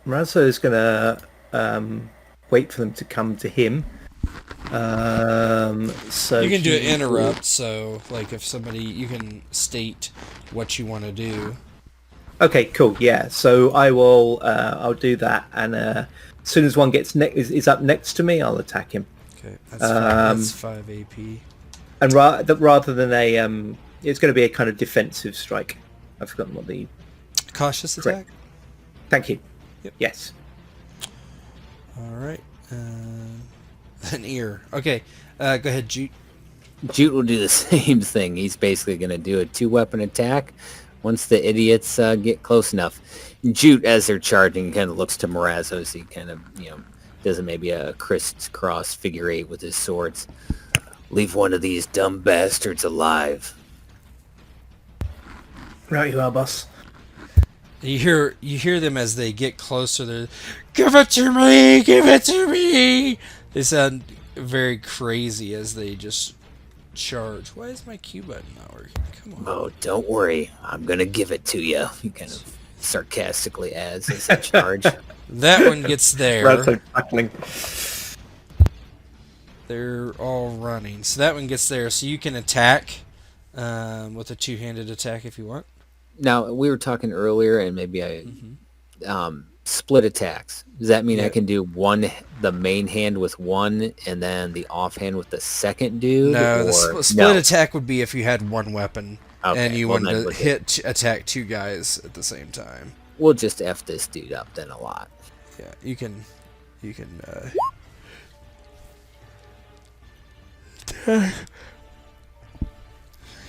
Morazzo is going to wait for them to come to him. So You can do an he interrupt, so like if somebody, you can state what you want to do. Okay, cool. Yeah, so I will. I'll do that, and as soon as one gets is up next to me, I'll attack him. Okay, that's 5 AP. And rather than a, it's going to be a kind of defensive strike. I've forgotten what the. Cautious attack? Thank you. Yep. Yes. Alright. An ear. Okay, go ahead, Jute. Jute will do the same thing. He's basically going to do a 2-weapon attack once the idiots get close enough. Jute, as they're charging, kind of looks to Morazzo as he kind of, does maybe a crisscross figure 8 with his swords. Leave one of these dumb bastards alive. Right, you are, boss. You hear them as they get closer. They're, give it to me! Give it to me! They sound very crazy as they just charge. Why is my Q button not working? Come on. Oh, don't worry. I'm going to give it to you. He kind of sarcastically adds as they charge. That one gets there. Right, tackling. They're all running. So that one gets there. So you can attack with a two-handed attack if you want. Now, we were talking earlier, and maybe I split attacks. Does that mean I can do the main hand with one, and then the offhand with the second dude? No, the split attack would be if you had one weapon, and you wanted to attack two guys at the same time. We'll just F this dude up then a lot. Yeah, you can.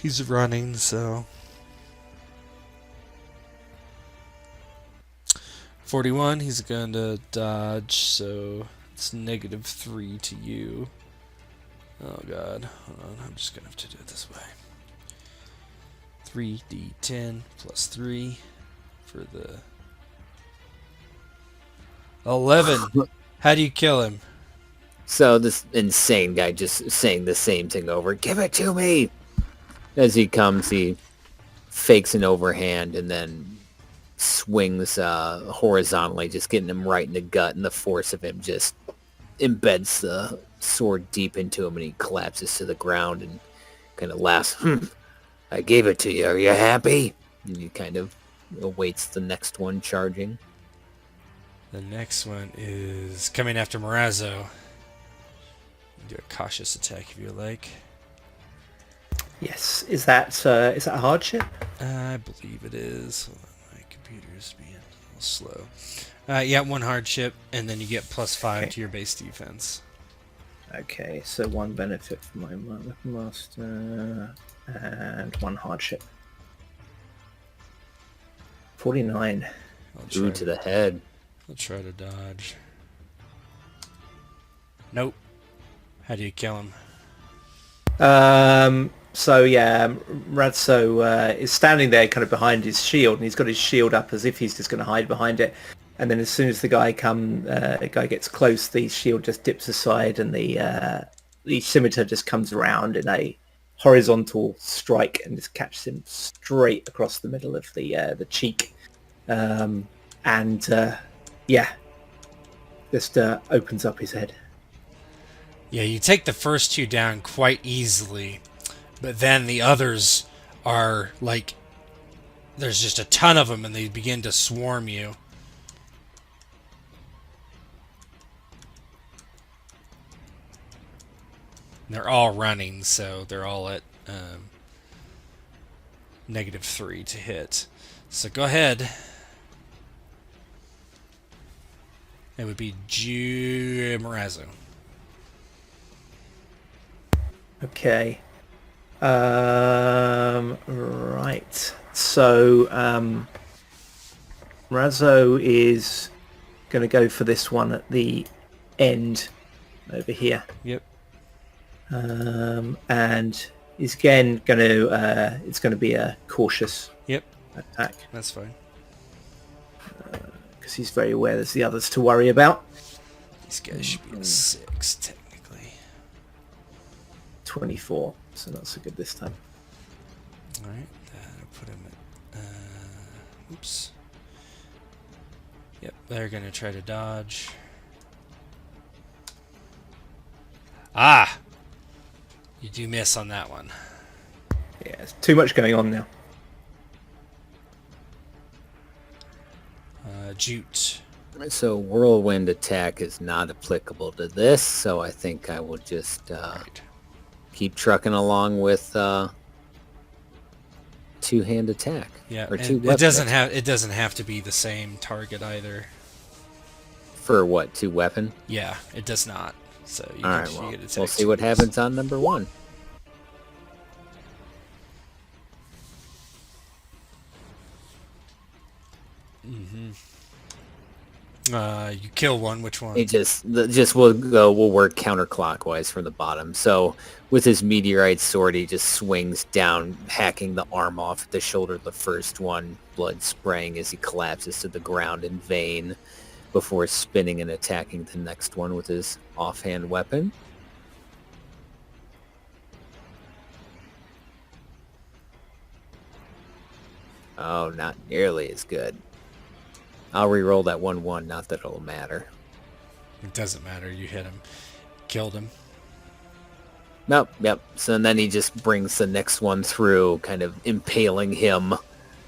He's running, so 41. He's going to dodge, so it's -3 to you. Oh god, hold on. I'm just gonna have to do it this way. 3d10 plus 3 for the 11. How do you kill him? So this insane guy just saying the same thing over. Give it to me! As he comes, he fakes an overhand and then swings horizontally, just getting him right in the gut, and the force of him just embeds the sword deep into him, and he collapses to the ground and kind of laughs. I gave it to you. Are you happy? And he kind of awaits the next one charging. The next one is coming after Morazzo. Do a cautious attack if you like. Yes. Is that a hardship? I believe it is. Hold on, my computer's being a little slow. Yeah, 1 hardship, and then you get +5 Okay. to your base defense. Okay, so 1 benefit for my weapon master and 1 hardship. 49. Ooh, to the head. I'll try to dodge. Nope. How do you kill him? So yeah, Radso is standing there kind of behind his shield, and he's got his shield up as if he's just going to hide behind it. And then as soon as the guy gets close, the shield just dips aside, and the scimitar just comes around in a horizontal strike and just catches him straight across the middle of the cheek. Just opens up his head. Yeah, you take the first 2 down quite easily, but then the others are like, there's just a ton of them, and they begin to swarm you. They're all running, so they're all at -3 to hit. So go ahead. It would be Jute and Morazzo. Okay. Right. So Razzo is going to go for this one at the end over here. Yep. And is again going to it's going to be a cautious Yep. attack That's fine. because he's very aware there's the others to worry about. These guys should be a 6 technically. 24, so not so good this time. All right. That'll put him at. Oops. Yep. They're gonna try to dodge. Ah! You do miss on that one. Yeah, there's too much going on now. Jute. So whirlwind attack is not applicable to this, so I think I will just Right. keep trucking along with two-hand attack. Yeah. Or And two it weapon doesn't attack. have. It doesn't have to be the same target either. For what, 2 weapon? Yeah. It does not. So you All get, right, you well, get to we'll take see what 2s. happens on number 1. You kill one. Which one? He we'll work counterclockwise from the bottom. So with his meteorite sword, he just swings down, hacking the arm off the shoulder of the first one, blood spraying as he collapses to the ground in vain, before spinning and attacking the next one with his offhand weapon. Oh, not nearly as good. I'll re-roll that 1-1, not that it'll matter. It doesn't matter. You hit him. Killed him. Nope, yep. So then he just brings the next one through, kind of impaling him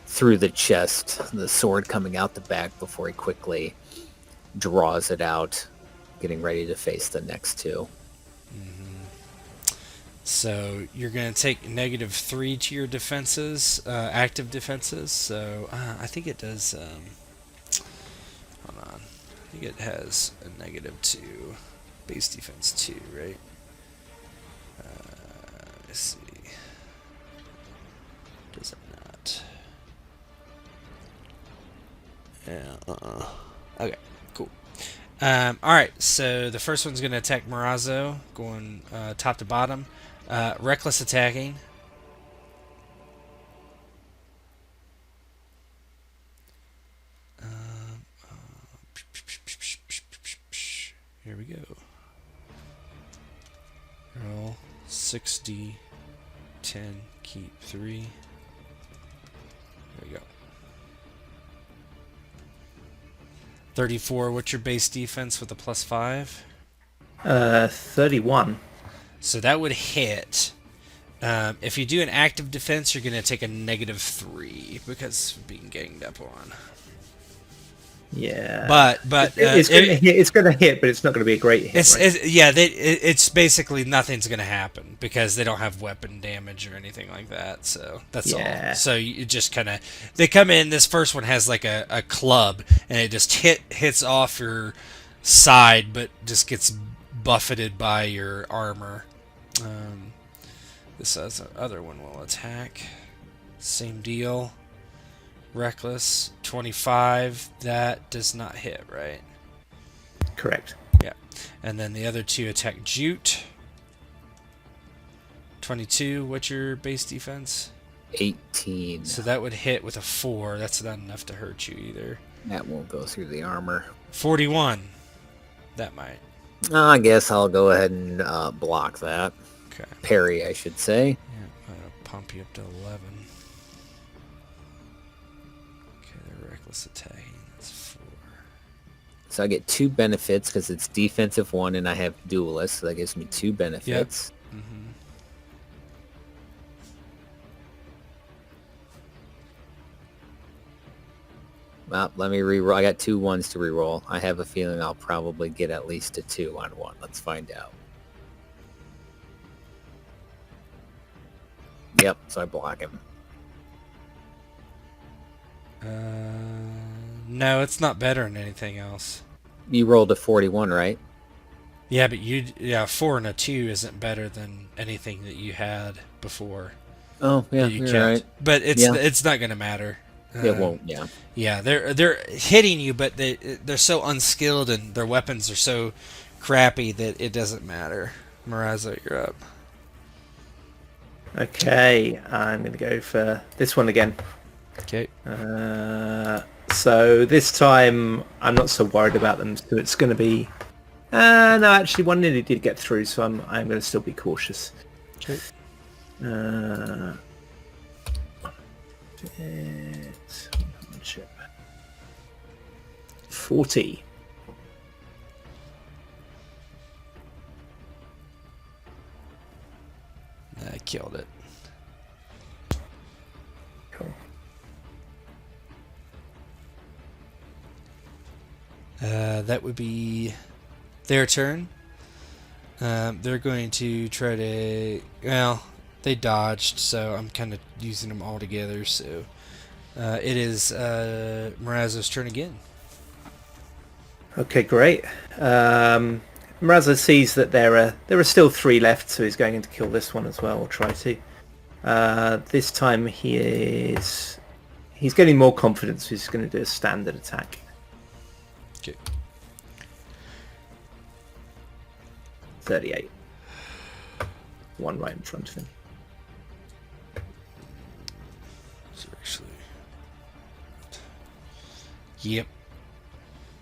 through the chest, the sword coming out the back before he quickly draws it out, getting ready to face the next 2. So you're going to take -3 to your defenses, active defenses. So I think it does. Hold on. I think it has a -2 base defense 2, right? Let's see. Does it not? Yeah. Okay. Cool. All right. So the first one's going to attack Morazzo, going top to bottom. Reckless attacking. Here we go. Roll 6d, 10, keep 3. There we go. 34. What's your base defense with a +5? 31. So that would hit. If you do an active defense, you're going to take a -3 because of being ganged up on. Yeah. But It's going to hit. It's going to hit, but it's not going to be a great hit. it's basically nothing's going to happen because they don't have weapon damage or anything like that. So that's all. So you just kind of they come in. This first one has like a club, and it just hits off your side, but just gets buffeted by your armor. This other one will attack. Same deal. Reckless 25. That does not hit, right? Correct. Yeah. And then the other two attack Jute. 22. What's your base defense? 18. So that would hit with a 4. That's not enough to hurt you either. That won't go through the armor. 41. That might. I guess I'll go ahead and block that. Okay. Parry, I should say. Yeah, I'm going to pump you up to 11. Okay, the reckless attacking. That's 4. So I get 2 benefits because it's defensive 1 and I have duelist, so that gives me 2 benefits. Yep. Mm-hmm. Well, let me reroll. I got 2 ones to reroll. I have a feeling I'll probably get at least a 2 on 1. Let's find out. Yep, so I block him. No, it's not better than anything else. You rolled a 41, right? Yeah, but 4 and a 2 isn't better than anything that you had before. Oh, yeah, that you you're kept. right. But it's not going to matter. It won't, yeah. Yeah, they're hitting you, but they're so unskilled and their weapons are so crappy that it doesn't matter. Morazzo, you're up. Okay, I'm going to go for this one again. Okay. So this time I'm not so worried about them. So it's going to be. No, actually, one nearly did get through, so I'm going to still be cautious. Okay. It's 40. I killed it. Cool. That would be their turn. They're going to try to... Well, they dodged, so I'm kind of using them all together. So it is Morazzo's turn again. Okay, great. Morazzo sees that there are still 3 left, so he's going in to kill this one as well, or try to. This time he's getting more confidence. He's going to do a standard attack. Okay. 38. One right in front of him. So actually, yep.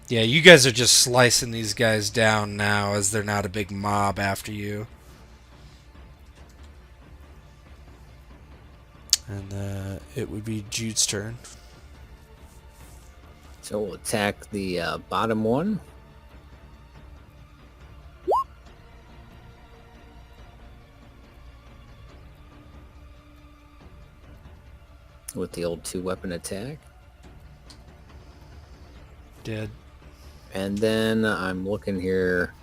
Yeah, you guys are just slicing these guys down now as they're not a big mob after you. And it would be Jude's turn. So we'll attack the bottom one. With the old 2-weapon attack. Dead. And then I'm looking here.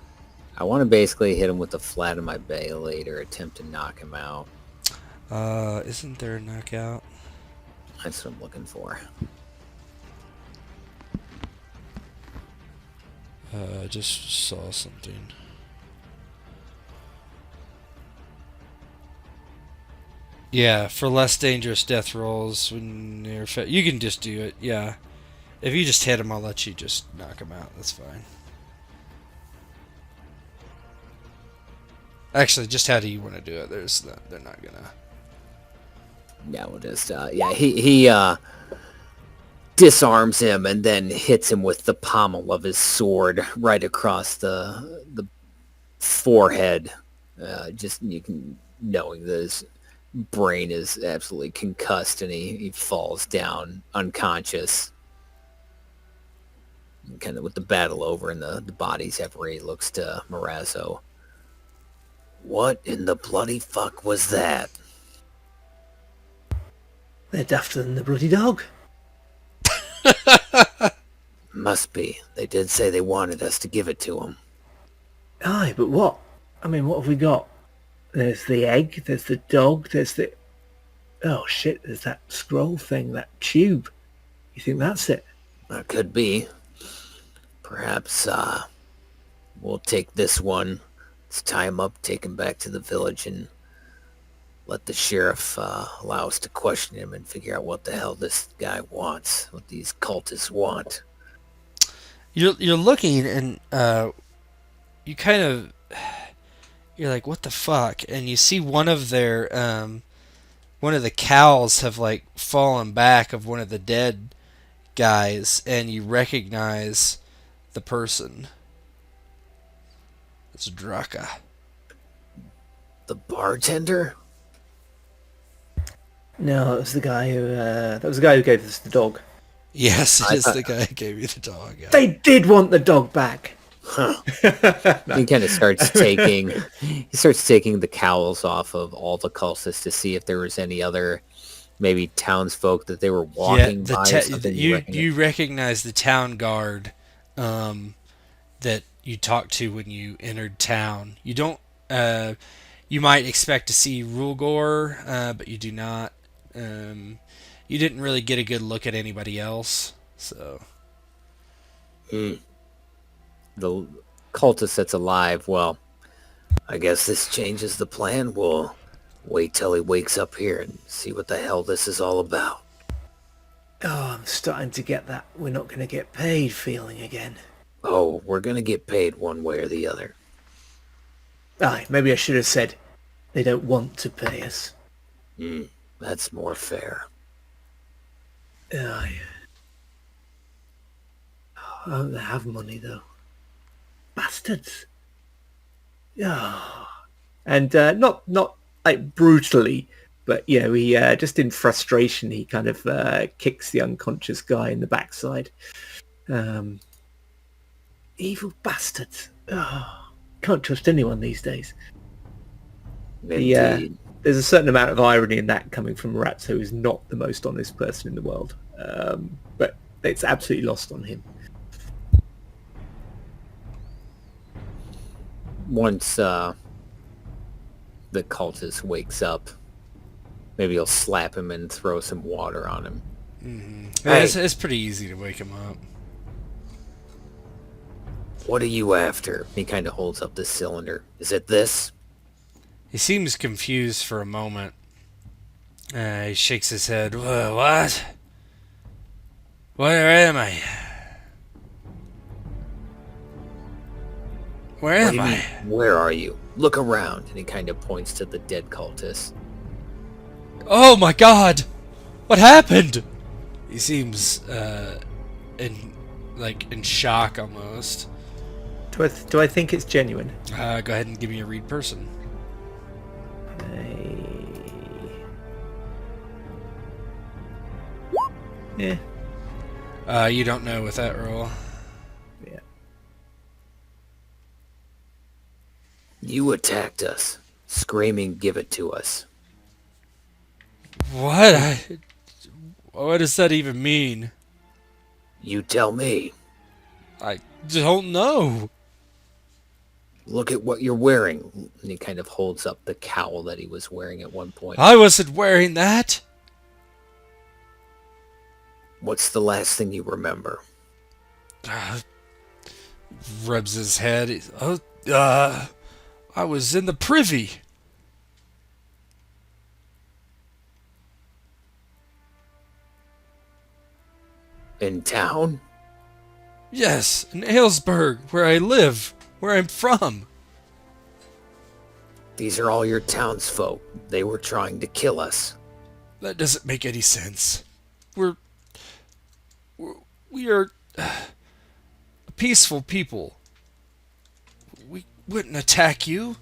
I want to basically hit him with the flat of my blade or attempt to knock him out. Isn't there a knockout? That's what I'm looking for. I just saw something. Yeah, for less dangerous death rolls when you're you can just do it. Yeah, if you just hit him, I'll let you just knock him out. That's fine. Actually, just how do you want to do it? They're not gonna. Yeah, we'll just he disarms him and then hits him with the pommel of his sword right across the forehead. Just you can knowing that his brain is absolutely concussed and he falls down unconscious. Kind of with the battle over and the bodies everywhere, he looks to Morazzo. What in the bloody fuck was that? They're dafter than the bloody dog. Must be. They did say they wanted us to give it to them. Aye, but what? I mean, what have we got? There's the egg, there's the dog, there's the... Oh shit, there's that scroll thing, that tube. You think that's it? That could be. Perhaps, we'll take this one. Let's tie him up, take him back to the village, and let the sheriff allow us to question him and figure out what the hell this guy wants, what these cultists want. You're looking and you kind of you're like, what the fuck? And you see one of their one of the cowls have like fallen back of one of the dead guys, and you recognize the person. It's Draka. The bartender? No, that was the guy who gave us the dog. Yes, it is the guy who gave you the dog. Yeah. They did want the dog back. Huh. He kind of starts taking the cowls off of all the cultists to see if there was any other maybe townsfolk that they were walking by. Or something you recognize the town guard that you talked to when you entered town. You don't. You might expect to see Rulgor, but you do not. You didn't really get a good look at anybody else, so. The cultist that's alive, well, I guess this changes the plan. We'll wait till he wakes up here and see what the hell this is all about. Oh, I'm starting to get that we're not going to get paid feeling again. Oh, we're going to get paid one way or the other. Aye, maybe I should have said they don't want to pay us. That's more fair. Aye. I don't have money, though. Bastards. Yeah. And not like brutally, but he just in frustration he kind of kicks the unconscious guy in the backside. Evil bastards. Oh, can't trust anyone these days. Indeed. There's a certain amount of irony in that coming from Morazzo, who is not the most honest person in the world. But it's absolutely lost on him. Once the cultist wakes up, maybe he'll slap him and throw some water on him. Mm-hmm. Hey. It's pretty easy to wake him up. What are you after? He kind of holds up the cylinder. Is it this? He seems confused for a moment. He shakes his head. What? Where am I? Where am I? Where are you? Look around. And he kind of points to the dead cultist. Oh my god! What happened? He seems in shock almost. Do I think it's genuine? Go ahead and give me a read person. Yeah. You don't know with that roll. Yeah. You attacked us, screaming, "Give it to us." What? What does that even mean? You tell me. I don't know. Look at what you're wearing. And he kind of holds up the cowl that he was wearing at one point. I wasn't wearing that. What's the last thing you remember? Rubs his head. I was in the privy. In town? Yes, in Aylesburg, where I live, where I'm from. These are all your townsfolk. They were trying to kill us. That doesn't make any sense. We are peaceful people. We wouldn't attack you.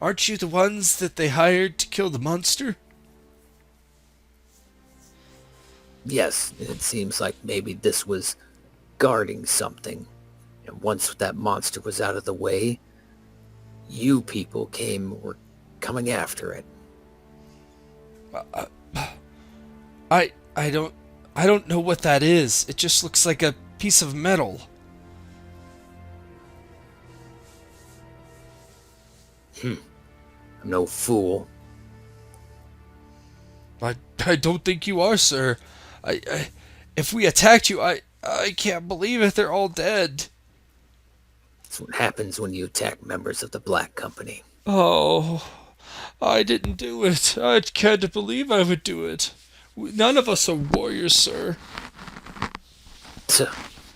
Aren't you the ones that they hired to kill the monster? Yes, it seems like maybe this was guarding something. And once that monster was out of the way, you people were coming after it. I don't know what that is. It just looks like a piece of metal. I'm no fool. I don't think you are, sir. If we attacked you, I can't believe it. They're all dead. That's what happens when you attack members of the Black Company. Oh, I didn't do it. I can't believe I would do it. None of us are warriors, sir.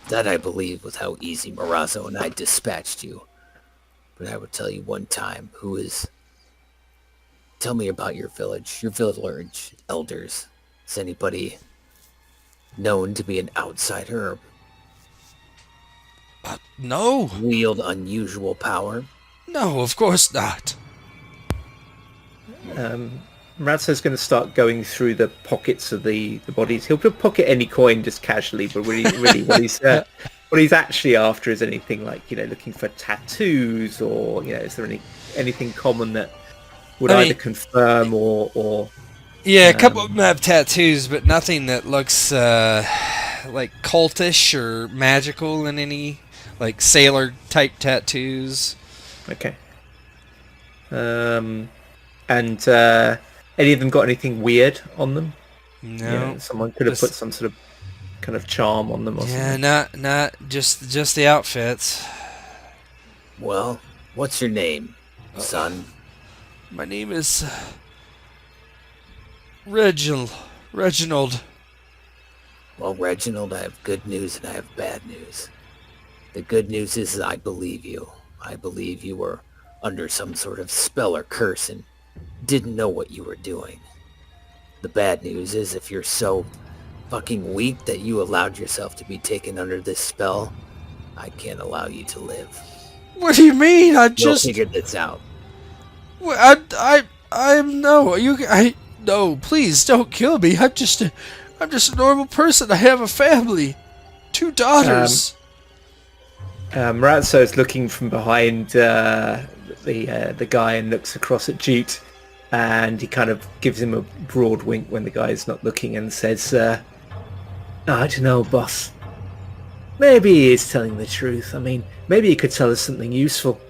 That I believe with how easy Morazzo and I dispatched you. But I would tell you one time, tell me about your village, elders. Is anybody known to be an outsider or No. wield unusual power? No, of course not. Morazzo's going to start going through the pockets of the bodies. He'll pocket any coin just casually, but really what he's actually after is anything like, looking for tattoos or, is there anything common that would either confirm or Yeah, a couple of them have tattoos, but nothing that looks like cultish or magical in any, like sailor type tattoos. Okay. And any of them got anything weird on them? No. Someone could have put some sort of kind of charm on them or something. Not just the outfits. Well, what's your name, son? My name is Reginald. Well, Reginald, I have good news and I have bad news. The good news is I believe you. I believe you were under some sort of spell or curse and didn't know what you were doing. The bad news is if you're so fucking weak that you allowed yourself to be taken under this spell, I can't allow you to live. What do you mean? You'll figure this out. No, please don't kill me. I'm just a normal person. I have a family, 2 daughters. Morazzo is looking from behind the guy and looks across at Jute, and he kind of gives him a broad wink when the guy's not looking and says, I don't know, boss. Maybe he is telling the truth. I mean, maybe he could tell us something useful.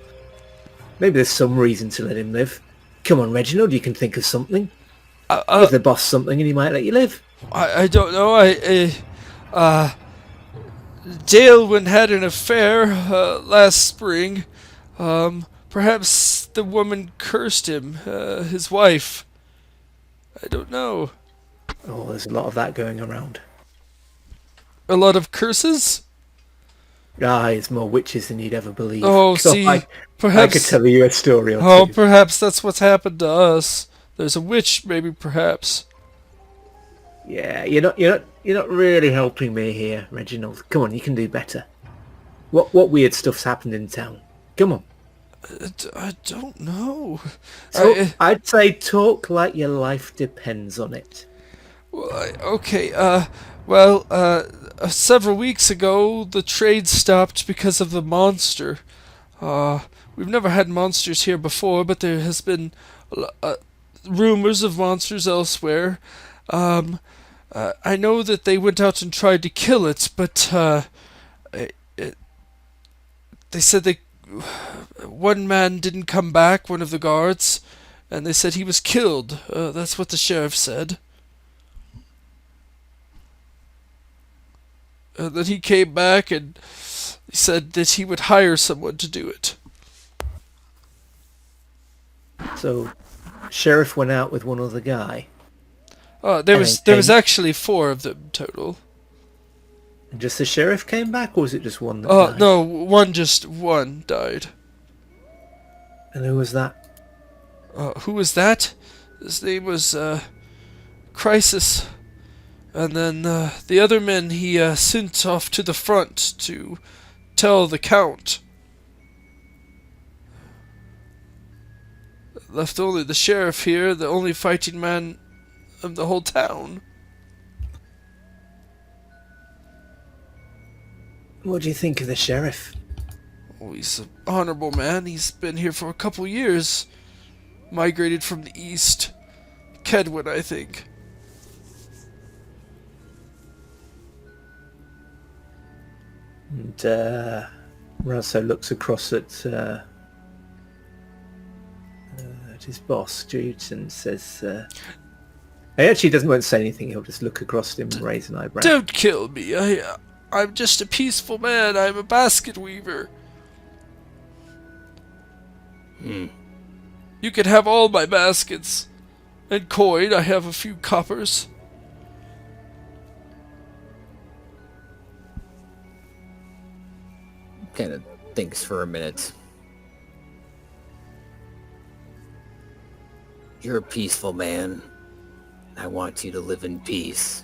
Maybe there's some reason to let him live. Come on, Reginald, you can think of something. Give the boss something and he might let you live. I don't know. Dale had an affair last spring. Perhaps the woman cursed him, his wife. I don't know. Oh, there's a lot of that going around. A lot of curses? It's more witches than you'd ever believe. Oh, see, perhaps I could tell you a story or Oh, two. perhaps that's what's happened to us. There's a witch, maybe, perhaps. Yeah, you're not really helping me here, Reginald. Come on, you can do better. What weird stuff's happened in town? Come on. I don't know. I'd say talk like your life depends on it. Several weeks ago, the trade stopped because of the monster. We've never had monsters here before, but there has been rumors of monsters elsewhere. I know that they went out and tried to kill it, but they said one man didn't come back, one of the guards, and they said he was killed. That's what the sheriff said. That he came back and he said that he would hire someone to do it. So, sheriff went out with one other guy. There was actually 4 of them total. And just the sheriff came back, or was it just one that died? No, one died. And who was that? Who was that? His name was Crisis. And then the other men he sent off to the front to tell the Count. Left only the sheriff here, the only fighting man of the whole town. What do you think of the sheriff? Oh, he's an honorable man. He's been here for a couple years. Migrated from the east. Kedwin, I think. And Russo looks across at his boss, Jute, and says, he actually won't say anything. He'll just look across at him and raise an eyebrow. Don't kill me. I'm just a peaceful man. I'm a basket weaver. You can have all my baskets. And coin, I have a few coppers. Kind of thinks for a minute. You're a peaceful man. I want you to live in peace.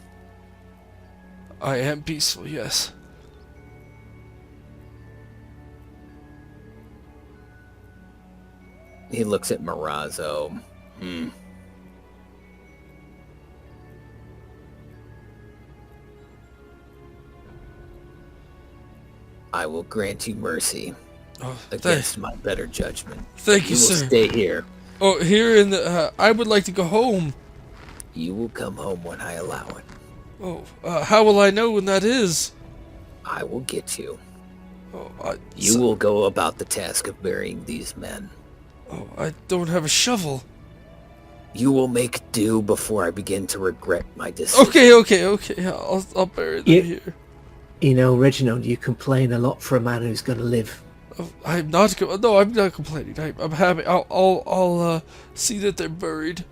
I am peaceful, yes. He looks at Morazzo. I will grant you mercy against my better judgment. Thank you, You will sir. stay here. Oh, here in the... I would like to go home. You will come home when I allow it. Oh, how will I know when that is? I will get you. Oh, You will go about the task of burying these men. Oh, I don't have a shovel. You will make do before I begin to regret my decision. Okay. I'll bury them here. You know, Reginald, you complain a lot for a man who's going to live. Oh, I'm not complaining. I'm happy. I'll see that they're buried.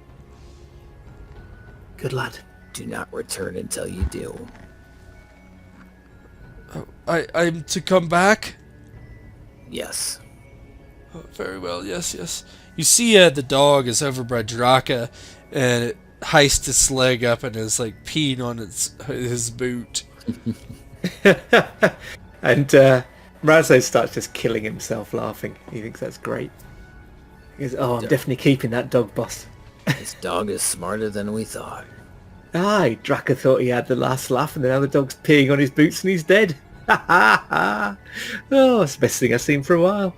Good lad. Do not return until you do. Oh, I'm to come back? Yes. Oh, very well, yes. You see the dog is over by Draka, and it heists its leg up and is like peeing on his boot. And Razzo starts just killing himself laughing. He thinks that's great. He goes, I'm definitely keeping that dog, boss. This dog is smarter than we thought. Aye, Draka thought he had the last laugh, and now the dog's peeing on his boots and he's dead. Ha ha ha! Oh, it's the best thing I've seen for a while.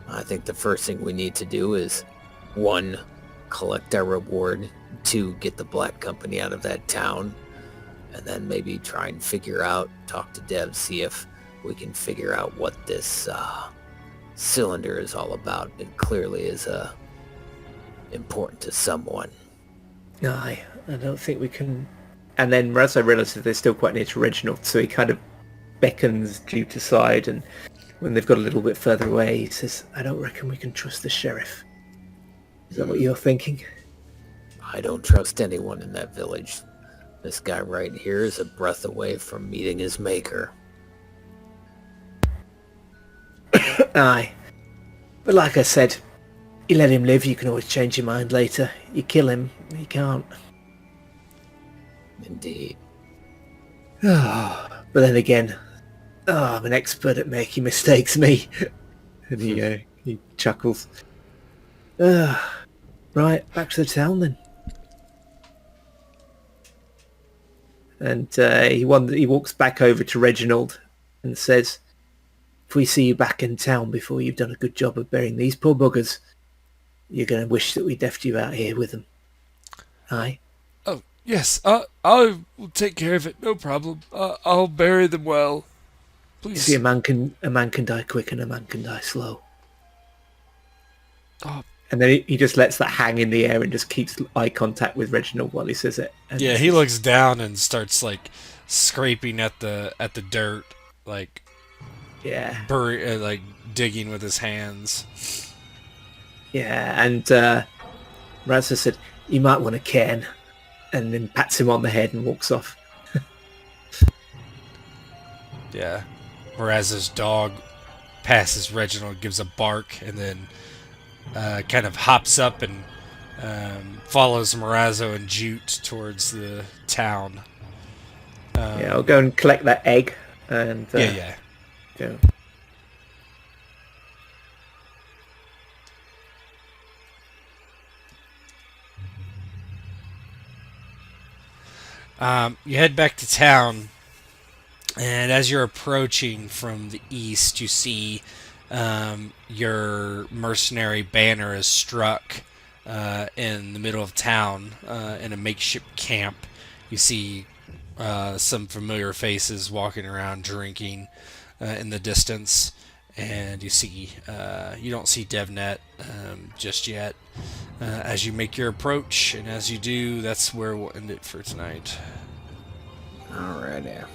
I think the first thing we need to do is, 1, collect our reward, 2, get the Black Company out of that town, and then maybe try and talk to Dev, see if we can figure out what this cylinder is all about. It clearly is important to someone. Aye, I don't think we can... And then Razzo realises they're still quite near to Reginald, so he kind of beckons Jute aside, and when they've got a little bit further away, he says, I don't reckon we can trust the sheriff. Is that what you're thinking? I don't trust anyone in that village. This guy right here is a breath away from meeting his maker. Aye. But like I said, you let him live, you can always change your mind later. You kill him, you can't. Indeed. But then again, I'm an expert at making mistakes, me. And he chuckles. Right, back to the town then. And he walks back over to Reginald and says, if we see you back in town before you've done a good job of burying these poor buggers, you're going to wish that we'd left you out here with them. Aye? Oh, yes, I will take care of it, no problem. I'll bury them well. Please. See, a man can die quick and a man can die slow. Oh. And then he just lets that hang in the air and just keeps eye contact with Reginald while he says it. And yeah, he looks down and starts like scraping at the dirt, like like digging with his hands. Yeah, and Razzo said, you might want a cairn, and then pats him on the head and walks off. Yeah. Morazzo's dog passes Reginald, gives a bark, and then kind of hops up and follows Morazzo and Jute towards the town. I'll go and collect that egg. And yeah. Go. You head back to town, and as you're approaching from the east, you see your mercenary banner is struck in the middle of town in a makeshift camp. You see some familiar faces walking around drinking in the distance, and you don't see DevNet just yet. As you make your approach, and as you do, that's where we'll end it for tonight. Alrighty.